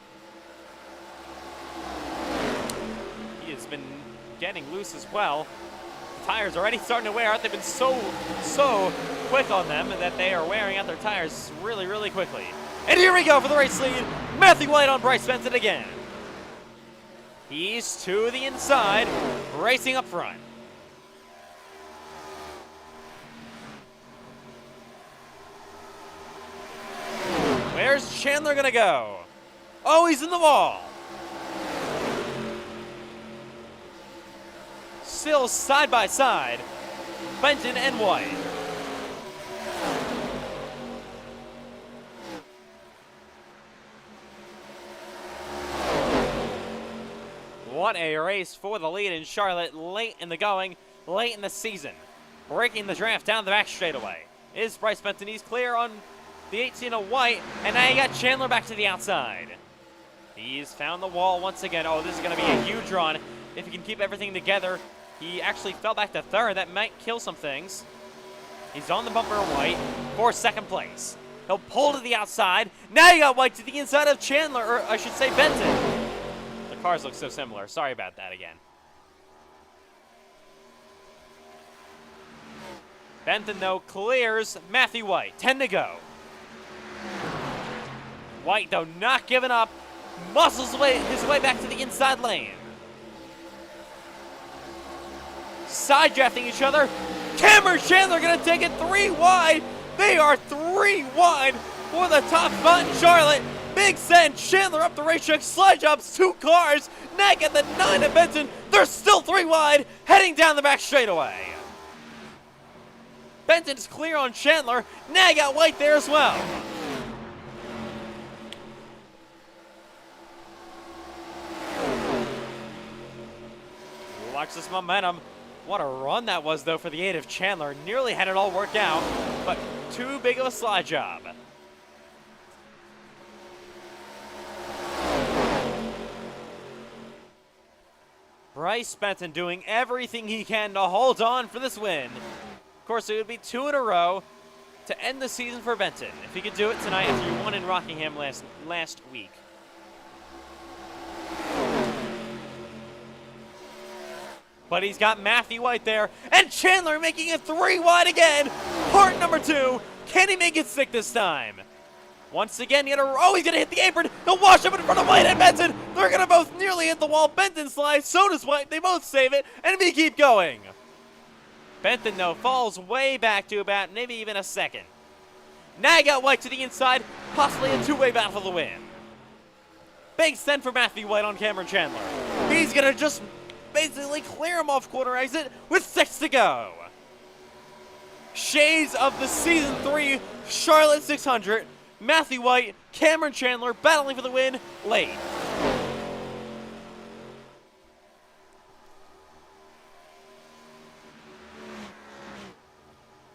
He has been getting loose as well. The tires are already starting to wear out. They've been so quick on them that they are wearing out their tires really, really quickly. And here we go for the race lead. Matthew White on Bryce Benton again. He's to the inside, racing up front. Where's Chandler going to go? Oh, he's in the wall. Still side by side, Benton and White. What a race for the lead in Charlotte late in the going, late in the season. Breaking the draft down the back straightaway is Bryce Benton. He's clear on the 18 of white, and now you got Chandler back to the outside. He's found the wall once again. Oh, this is going to be a huge run. If he can keep everything together, he actually fell back to third. That might kill some things. He's on the bumper of white for second place. He'll pull to the outside. Now you got white to the inside of Chandler, or I should say Benton. The cars look so similar. Sorry about that again. Benton, though, clears Matthew White. 10 to go. White, though, not giving up. Muscles his way back to the inside lane. Side drafting each other. Cameron Chandler going to take it 3 wide. They are 3 wide for the top spot in Charlotte. Big send. Chandler up the racetrack. Slide jobs 2 cars. Neck at the 9 of Benton. They're still 3 wide. Heading down the back straightaway. Benton's clear on Chandler. Now you got White there as well. Watch this momentum. What a run that was, though, for the 8 of Chandler. Nearly had it all worked out, but too big of a slide job. Bryce Benton doing everything he can to hold on for this win. Of course, it would be 2 in a row to end the season for Benton. If he could do it tonight, if he won in Rockingham last week. But he's got Matthew White there, and Chandler making it 3 wide again. Part number 2. Can he make it stick this time? Once again, he's going to hit the apron. He'll wash up in front of White and Benton. They're going to both nearly hit the wall. Benton slides, so does White. They both save it, and we keep going. Benton, though, falls way back to about maybe even a second. Now you got White to the inside, possibly a 2-way battle for the win. Big send for Matthew White on Cameron Chandler. He's going to just basically clear him off quarter exit with 6 to go. Shades of the Season 3 Charlotte 600. Matthew White, Cameron Chandler battling for the win late.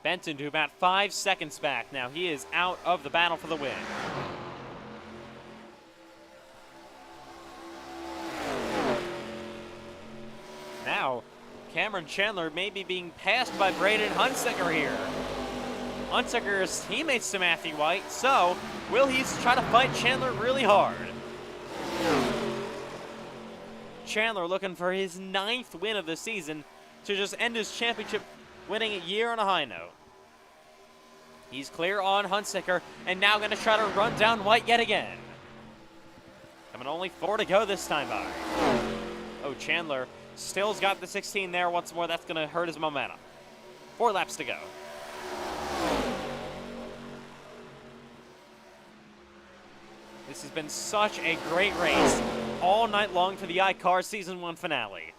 Benton to about 5 seconds back. Now he is out of the battle for the win. Now, Cameron Chandler may be being passed by Braden Hunsaker here. Hunsaker is teammates to Matthew White, so will he try to fight Chandler really hard? Chandler looking for his 9th win of the season to just end his championship winning year on a high note. He's clear on Hunsaker, and now going to try to run down White yet again. Coming only 4 to go this time by. Oh, Chandler still's got the 16 there once more. That's going to hurt his momentum. 4 laps to go. This has been such a great race all night long for the iCar Season 1 finale.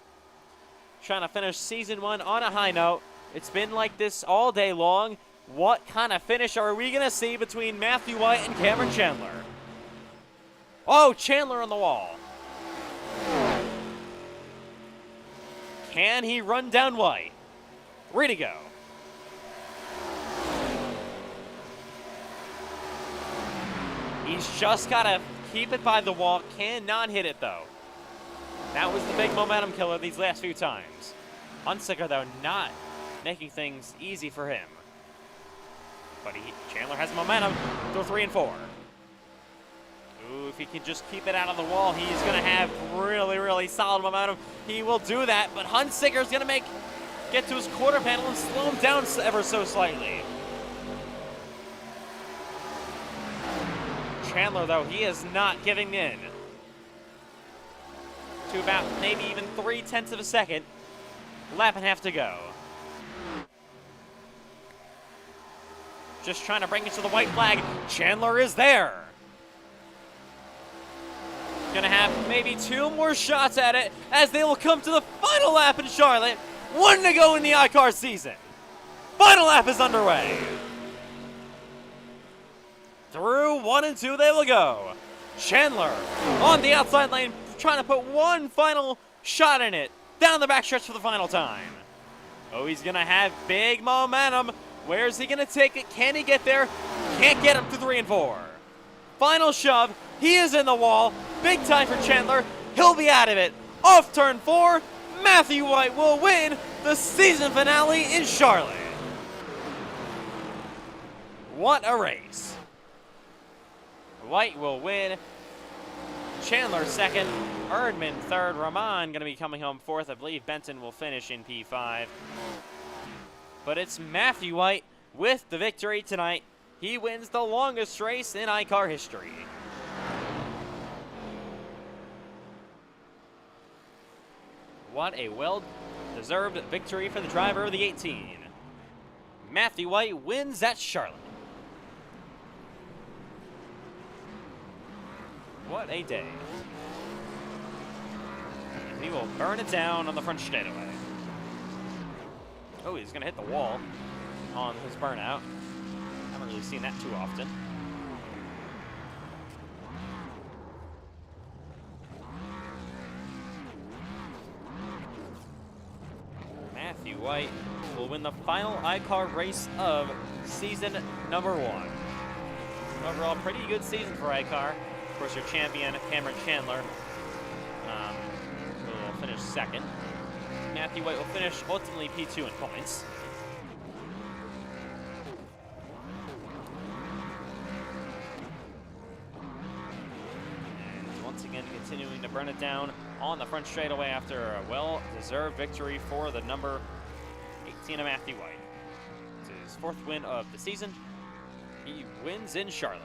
Trying to finish Season 1 on a high note. It's been like this all day long. What kind of finish are we going to see between Matthew White and Cameron Chandler? Oh, Chandler on the wall. Can he run down White? 3 to go. He's just got to keep it by the wall. Cannot hit it, though. That was the big momentum killer these last few times. Hunsaker, though, not making things easy for him. But Chandler has momentum through 3 and 4. Ooh, if he can just keep it out of the wall, he's going to have really, really solid momentum. He will do that, but Hunsaker's going to get to his quarter panel and slow him down ever so slightly. Chandler, though, he is not giving in. To about maybe even 0.3 of a second. Lap and a half to go. Just trying to bring it to the white flag. Chandler is there. Gonna have maybe 2 more shots at it as they will come to the final lap in Charlotte. 1 to go in the iCar season. Final lap is underway. Through 1 and 2 they will go. Chandler on the outside lane trying to put one final Shot in it. Down the backstretch for the final time. Oh, he's going to have big momentum. Where's he going to take it? Can he get there? Can't get him to 3 and 4. Final shove. He is in the wall. Big time for Chandler. He'll be out of it. Off turn 4. Matthew White will win the season finale in Charlotte. What a race. White will win. Chandler second. Erdman third. Rahman going to be coming home fourth. I believe Benton will finish in P5. But it's Matthew White with the victory tonight. He wins the longest race in iCar history. What a well-deserved victory for the driver of the 18. Matthew White wins at Charlotte. What a day. He will burn it down on the front straightaway. Oh, he's going to hit the wall on his burnout. Haven't really seen that too often. Matthew White will win the final iCar race of season number 1. Overall, pretty good season for iCar. Of course, your champion, Cameron Chandler, will finish second. Matthew White will finish ultimately P2 in points. And once again, continuing to burn it down on the front straightaway after a well-deserved victory for the number 18 of Matthew White. It's his 4th win of the season. He wins in Charlotte.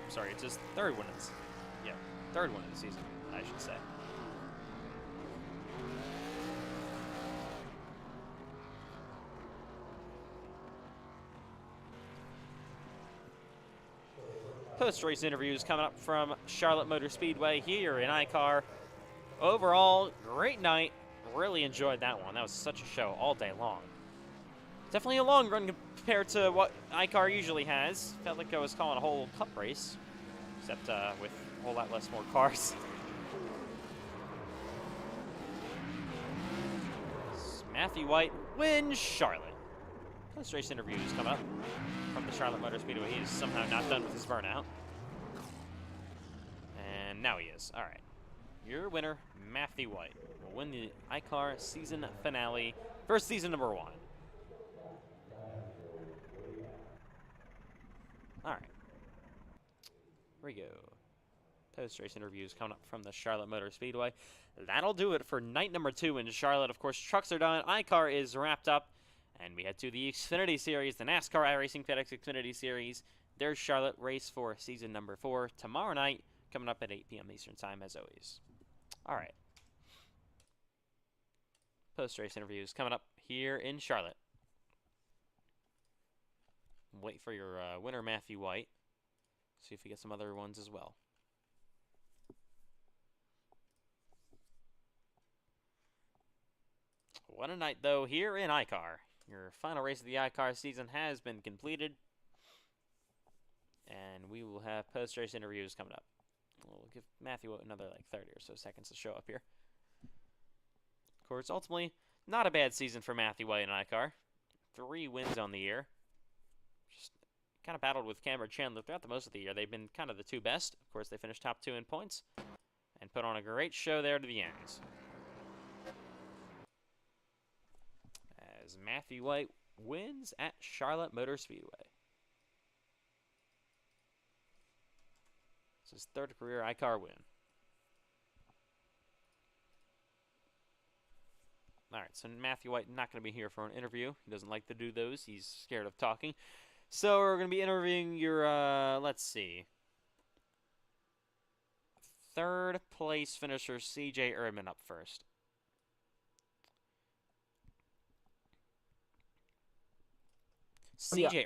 Sorry, it's his 3rd win of the season. Yeah, 3rd win of the season, I should say. Post-race interviews coming up from Charlotte Motor Speedway here in iCar. Overall, great night. Really enjoyed that one. That was such a show all day long. Definitely a long run compared to what iCar usually has. Felt like I was calling a whole cup race, except with a whole lot less more cars. Matthew White wins Charlotte. Post-race interviews coming up from the Charlotte Motor Speedway. He is somehow not done with his burnout. And now he is. All right. Your winner, Matthew White, will win the iCar season finale for season number 1. All right. Here we go. Post-race interviews coming up from the Charlotte Motor Speedway. That'll do it for night number 2 in Charlotte. Of course, trucks are done. iCar is wrapped up. And we head to the Xfinity Series, the NASCAR iRacing FedEx Xfinity Series. There's Charlotte race for season number 4 tomorrow night, coming up at 8 p.m. Eastern Time, as always. All right. Post-race interviews coming up here in Charlotte. Wait for your winner, Matthew White. See if we get some other ones as well. What a night, though, here in iCar. Your final race of the iCar season has been completed. And we will have post-race interviews coming up. We'll give Matthew another, 30 or so seconds to show up here. Of course, ultimately, not a bad season for Matthew White in iCar. 3 wins on the year. Just kind of battled with Cameron Chandler throughout the most of the year. They've been kind of the 2 best. Of course, they finished top 2 in points. And put on a great show there to the end. As Matthew White wins at Charlotte Motor Speedway. It's his 3rd career iCar win. All right, so Matthew White not going to be here for an interview. He doesn't like to do those. He's scared of talking. So we're going to be interviewing your, let's see, 3rd place finisher C.J. Erdman up first. CJ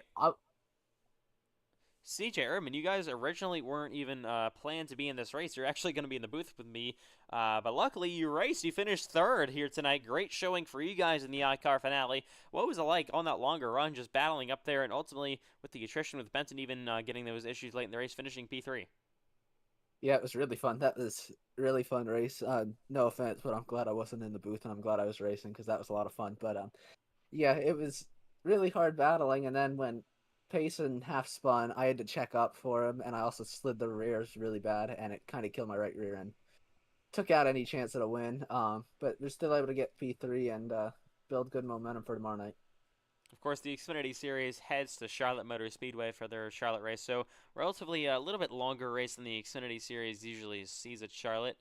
Erdman, you guys originally weren't even planned to be in this race. You're actually going to be in the booth with me. But luckily, you raced. You finished 3rd here tonight. Great showing for you guys in the iCar finale. What was it like on that longer run, just battling up there, and ultimately, with the attrition with Benton even getting those issues late in the race, finishing P3? Yeah, it was really fun. That was a really fun race. No offense, but I'm glad I wasn't in the booth and I'm glad I was racing because that was a lot of fun. But yeah, it was really hard battling. And then when Payson half spun, I had to check up for him, and I also slid the rears really bad, and it kind of killed my right rear end. Took out any chance at a win. But we're still able to get P3 and build good momentum for tomorrow night. Of course, the Xfinity Series heads to Charlotte Motor Speedway for their Charlotte race, so relatively a little bit longer race than the Xfinity Series usually sees at Charlotte.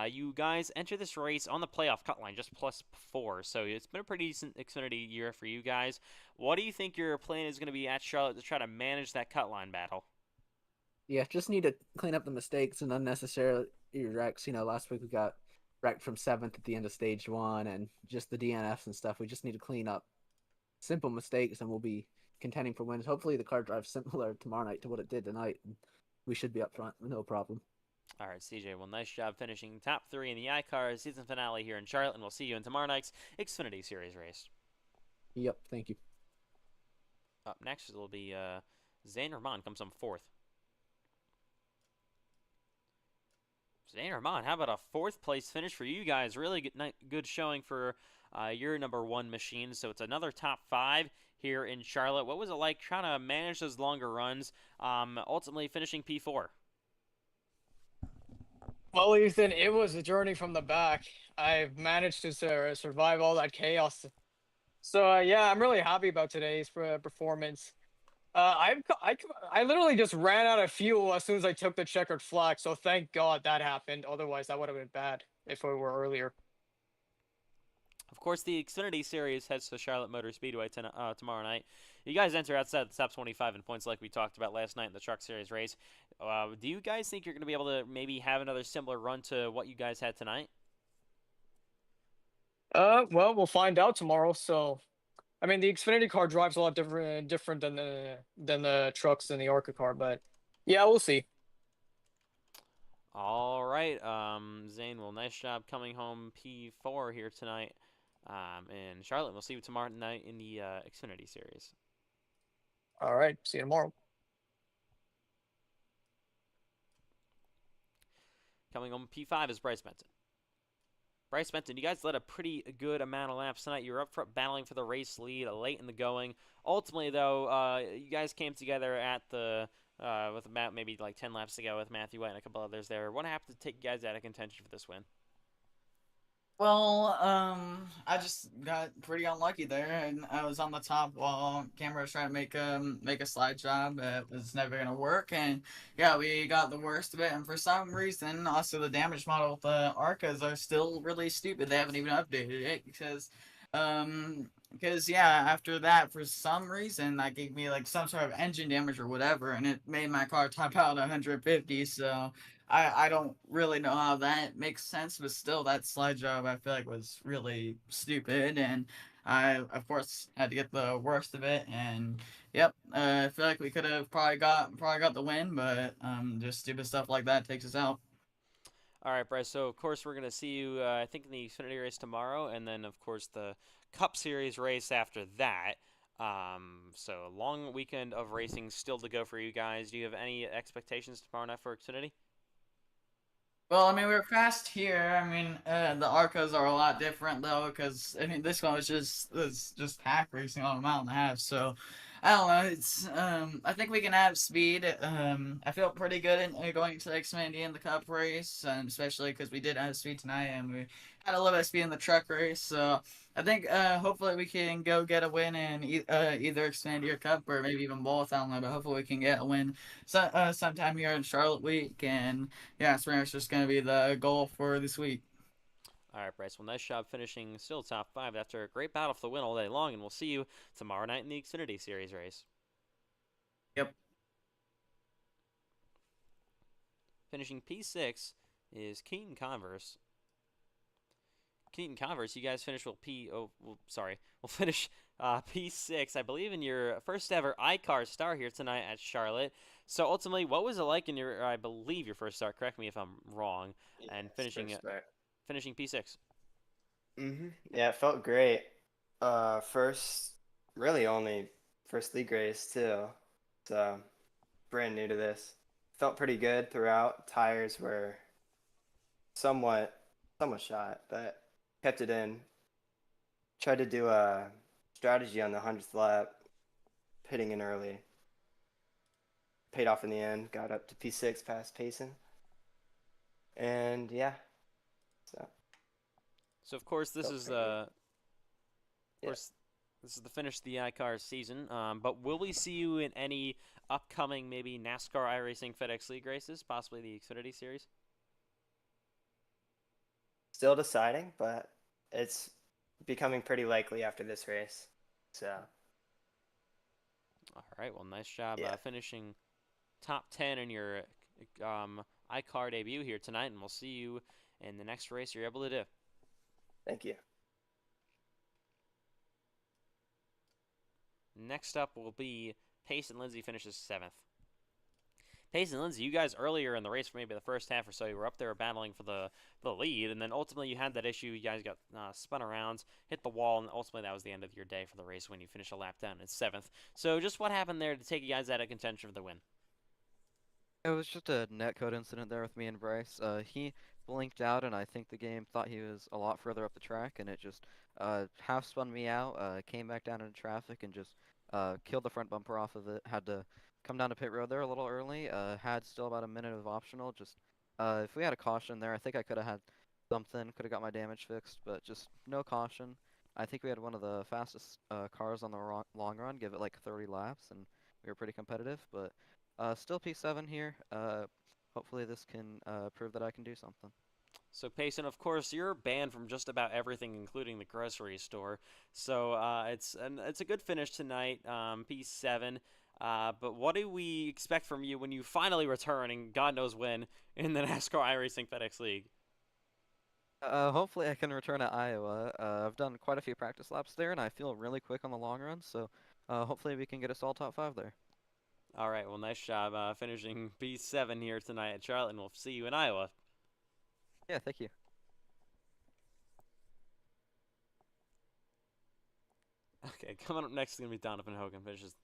You guys enter this race on the playoff cut line, just +4, so it's been a pretty decent Xfinity year for you guys. What do you think your plan is going to be at Charlotte to try to manage that cut line battle? Yeah, just need to clean up the mistakes and unnecessary wrecks. Last week we got wrecked from seventh at the end of stage one, and just the DNFs and stuff. We just need to clean up simple mistakes, and we'll be contending for wins. Hopefully, the car drives similar tomorrow night to what it did tonight, and we should be up front, no problem. All right, CJ, well, nice job finishing top three in the iCar season finale here in Charlotte, and we'll see you in tomorrow night's Xfinity Series race. Yep, thank you. Up next will be Zane Rahman comes on fourth. Zane Rahman, how about a fourth place finish for you guys? Really good showing for your number one machine. So it's another top five here in Charlotte. What was it like trying to manage those longer runs, ultimately finishing P4? Well, Ethan, it was a journey from the back. I've managed to survive all that chaos. So yeah, I'm really happy about today's performance. I literally just ran out of fuel as soon as I took the checkered flag. So thank God that happened. Otherwise, that would have been bad if it were earlier. Of course, the Xfinity Series heads to Charlotte Motor Speedway tomorrow night. You guys enter outside the top 25 in points like we talked about last night in the Truck Series race. Do you guys think you're going to be able to maybe have another similar run to what you guys had tonight? Well, we'll find out tomorrow. So I mean, the Xfinity car drives a lot different than the trucks and the Orca car, but yeah, we'll see. All right, Zane. Well, nice job coming home P4 here tonight in Charlotte. We'll see you tomorrow night in the Xfinity Series. All right, see you tomorrow. Coming home P5 is Bryce Benton. Bryce Benton, you guys led a pretty good amount of laps tonight. You were up front battling for the race lead late in the going. Ultimately, though, you guys came together at the with about maybe like 10 laps to go with Matthew White and a couple others there. What happened to take you guys out of contention for this win? Well, I just got pretty unlucky there, and I was on the top while camera was trying to make a slide job. It was never gonna work, and yeah, we got the worst of it. And for some reason, also the damage model with the Arcas are still really stupid. They haven't even updated it because yeah, after that, for some reason, that gave me like some sort of engine damage or whatever, and it made my car top out 150. So I don't really know how that makes sense, but still, that slide job I feel like was really stupid, and I of course had to get the worst of it. And yep, I feel like we could have probably got the win, but just stupid stuff like that takes us out. All right, Bryce. So, of course, we're going to see you, I think, in the Xfinity race tomorrow, and then, of course, the Cup Series race after that. So, a long weekend of racing still to go for you guys. Do you have any expectations tomorrow night for Xfinity? Well, I mean, we were fast here. I mean, the Arcos are a lot different though, because I mean, this one was just hack racing on a mile and a half. So, I don't know. I think we can have speed. I feel pretty good in going into Xfinity in the Cup race, especially because we did have speed tonight, and we had a little bit of speed in the truck race. So, I think hopefully we can go get a win in either Xfinity or Cup, or maybe even both. I don't know, but hopefully we can get a win sometime here in Charlotte week and. Yeah, Smash is going to be the goal for this week. All right, Bryce. Well, nice job finishing still top five after a great battle for the win all day long, and we'll see you tomorrow night in the Xfinity Series race. Yep. Finishing P6 is Keaton Converse. Keaton Converse, you guys finish with sorry, we'll finish P6, I believe, in your first ever iCar star here tonight at Charlotte. So ultimately, what was it like in your, I believe, your first start? Correct me if I'm wrong. And Yes, first start. finishing P6. Yeah, it felt great. First, really only first league race too. So brand new to this. felt pretty good throughout. Tires were somewhat shot, but kept it in. Tried to do a strategy on the 100th lap, pitting in early. Paid off in the end. Got up to P6 past Payson. And yeah, so So of course this felt is pretty good. of course this is the finish of the iCar season. But will we see you in any upcoming maybe NASCAR iRacing FedEx League races, possibly the Xfinity Series? Still deciding, but it's becoming pretty likely after this race. So All right. Well, nice job yeah, finishing top 10 in your iCar debut here tonight, and we'll see you in the next race you're able to do. thank you. Next up will be Pace and Lindsay finishes 7th. Pace and Lindsay, you guys earlier in the race for maybe the first half or so, you were up there battling for the lead, and then ultimately you had that issue. You guys got spun around, hit the wall, and ultimately that was the end of your day for the race when you finished a lap down in 7th. So just what happened there to take you guys out of contention for the win? It was just a netcode incident there with me and Bryce. He blinked out, and I think the game thought he was a lot further up the track, and it just half spun me out. Came back down into traffic and just killed the front bumper off of it. Had to come down to pit road there a little early. Had still about a minute of optional. Just if we had a caution there, I think I could have had something. Could have got my damage fixed, but just no caution. I think we had one of the fastest cars on the long run. Give it like 30 laps, and we were pretty competitive, but. Still P7 here. Hopefully this can prove that I can do something. So Payson, of course, you're banned from just about everything, including the grocery store. So it's a good finish tonight, P7. But what do we expect from you when you finally return, and God knows when, in the NASCAR iRacing FedEx League? Hopefully I can return at Iowa. I've done quite a few practice laps there, and I feel really quick on the long run. So hopefully we can get us all top 5 there. All right, well, nice job finishing P7 here tonight at Charlotte, and we'll see you in Iowa. Yeah, thank you. Okay, coming up next is going to be Donovan Hogan, finishes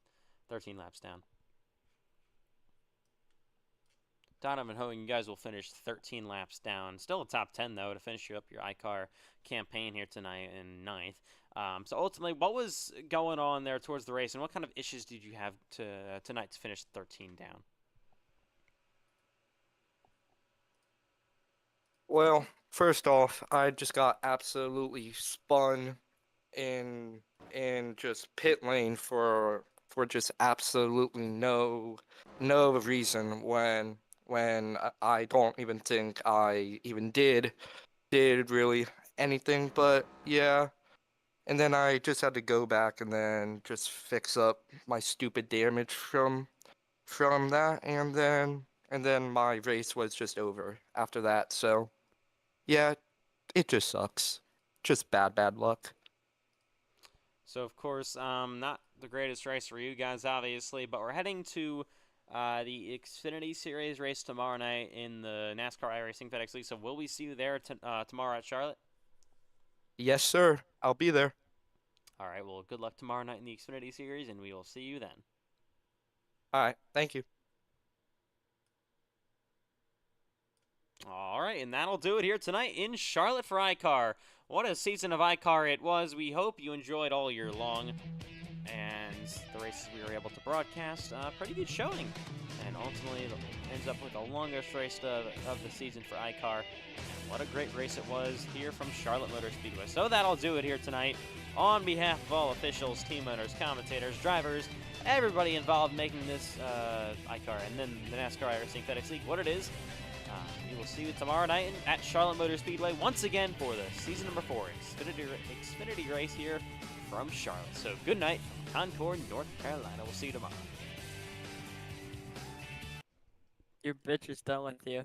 13 laps down. Donovan Hogan, you guys will finish 13 laps down. Still a top 10, though, to finish you up your iCar campaign here tonight in 9th. So ultimately, what was going on there towards the race, and what kind of issues did you have tonight to finish 13 down? Well, first off, I just got absolutely spun in just pit lane for just absolutely no reason when I don't even think I even did really anything, but yeah. And then I just had to go back and then just fix up my stupid damage from that, and then my race was just over after that. So yeah, it just sucks. Just bad luck. So, of course, not the greatest race for you guys, obviously, but we're heading to the Xfinity Series race tomorrow night in the NASCAR iRacing FedEx League. So, will we see you there tomorrow at Charlotte? Yes, sir. I'll be there. All right, well, good luck tomorrow night in the Xfinity Series, and we will see you then. All right. Thank you. All right, and that'll do it here tonight in Charlotte for iCar. What a season of iCar it was. We hope you enjoyed all year long. And the races we were able to broadcast, pretty good showing. And ultimately, it ends up with the longest race of the season for iCar. What a great race it was here from Charlotte Motor Speedway. So that'll do it here tonight. On behalf of all officials, team owners, commentators, drivers, everybody involved making this iCar and then the NASCAR iRacing FedEx League what it is. We will see you tomorrow night at Charlotte Motor Speedway once again for the season number 4 Xfinity race here from Charlotte. So good night from Concord, North Carolina. We'll see you tomorrow. Your bitch is done with you.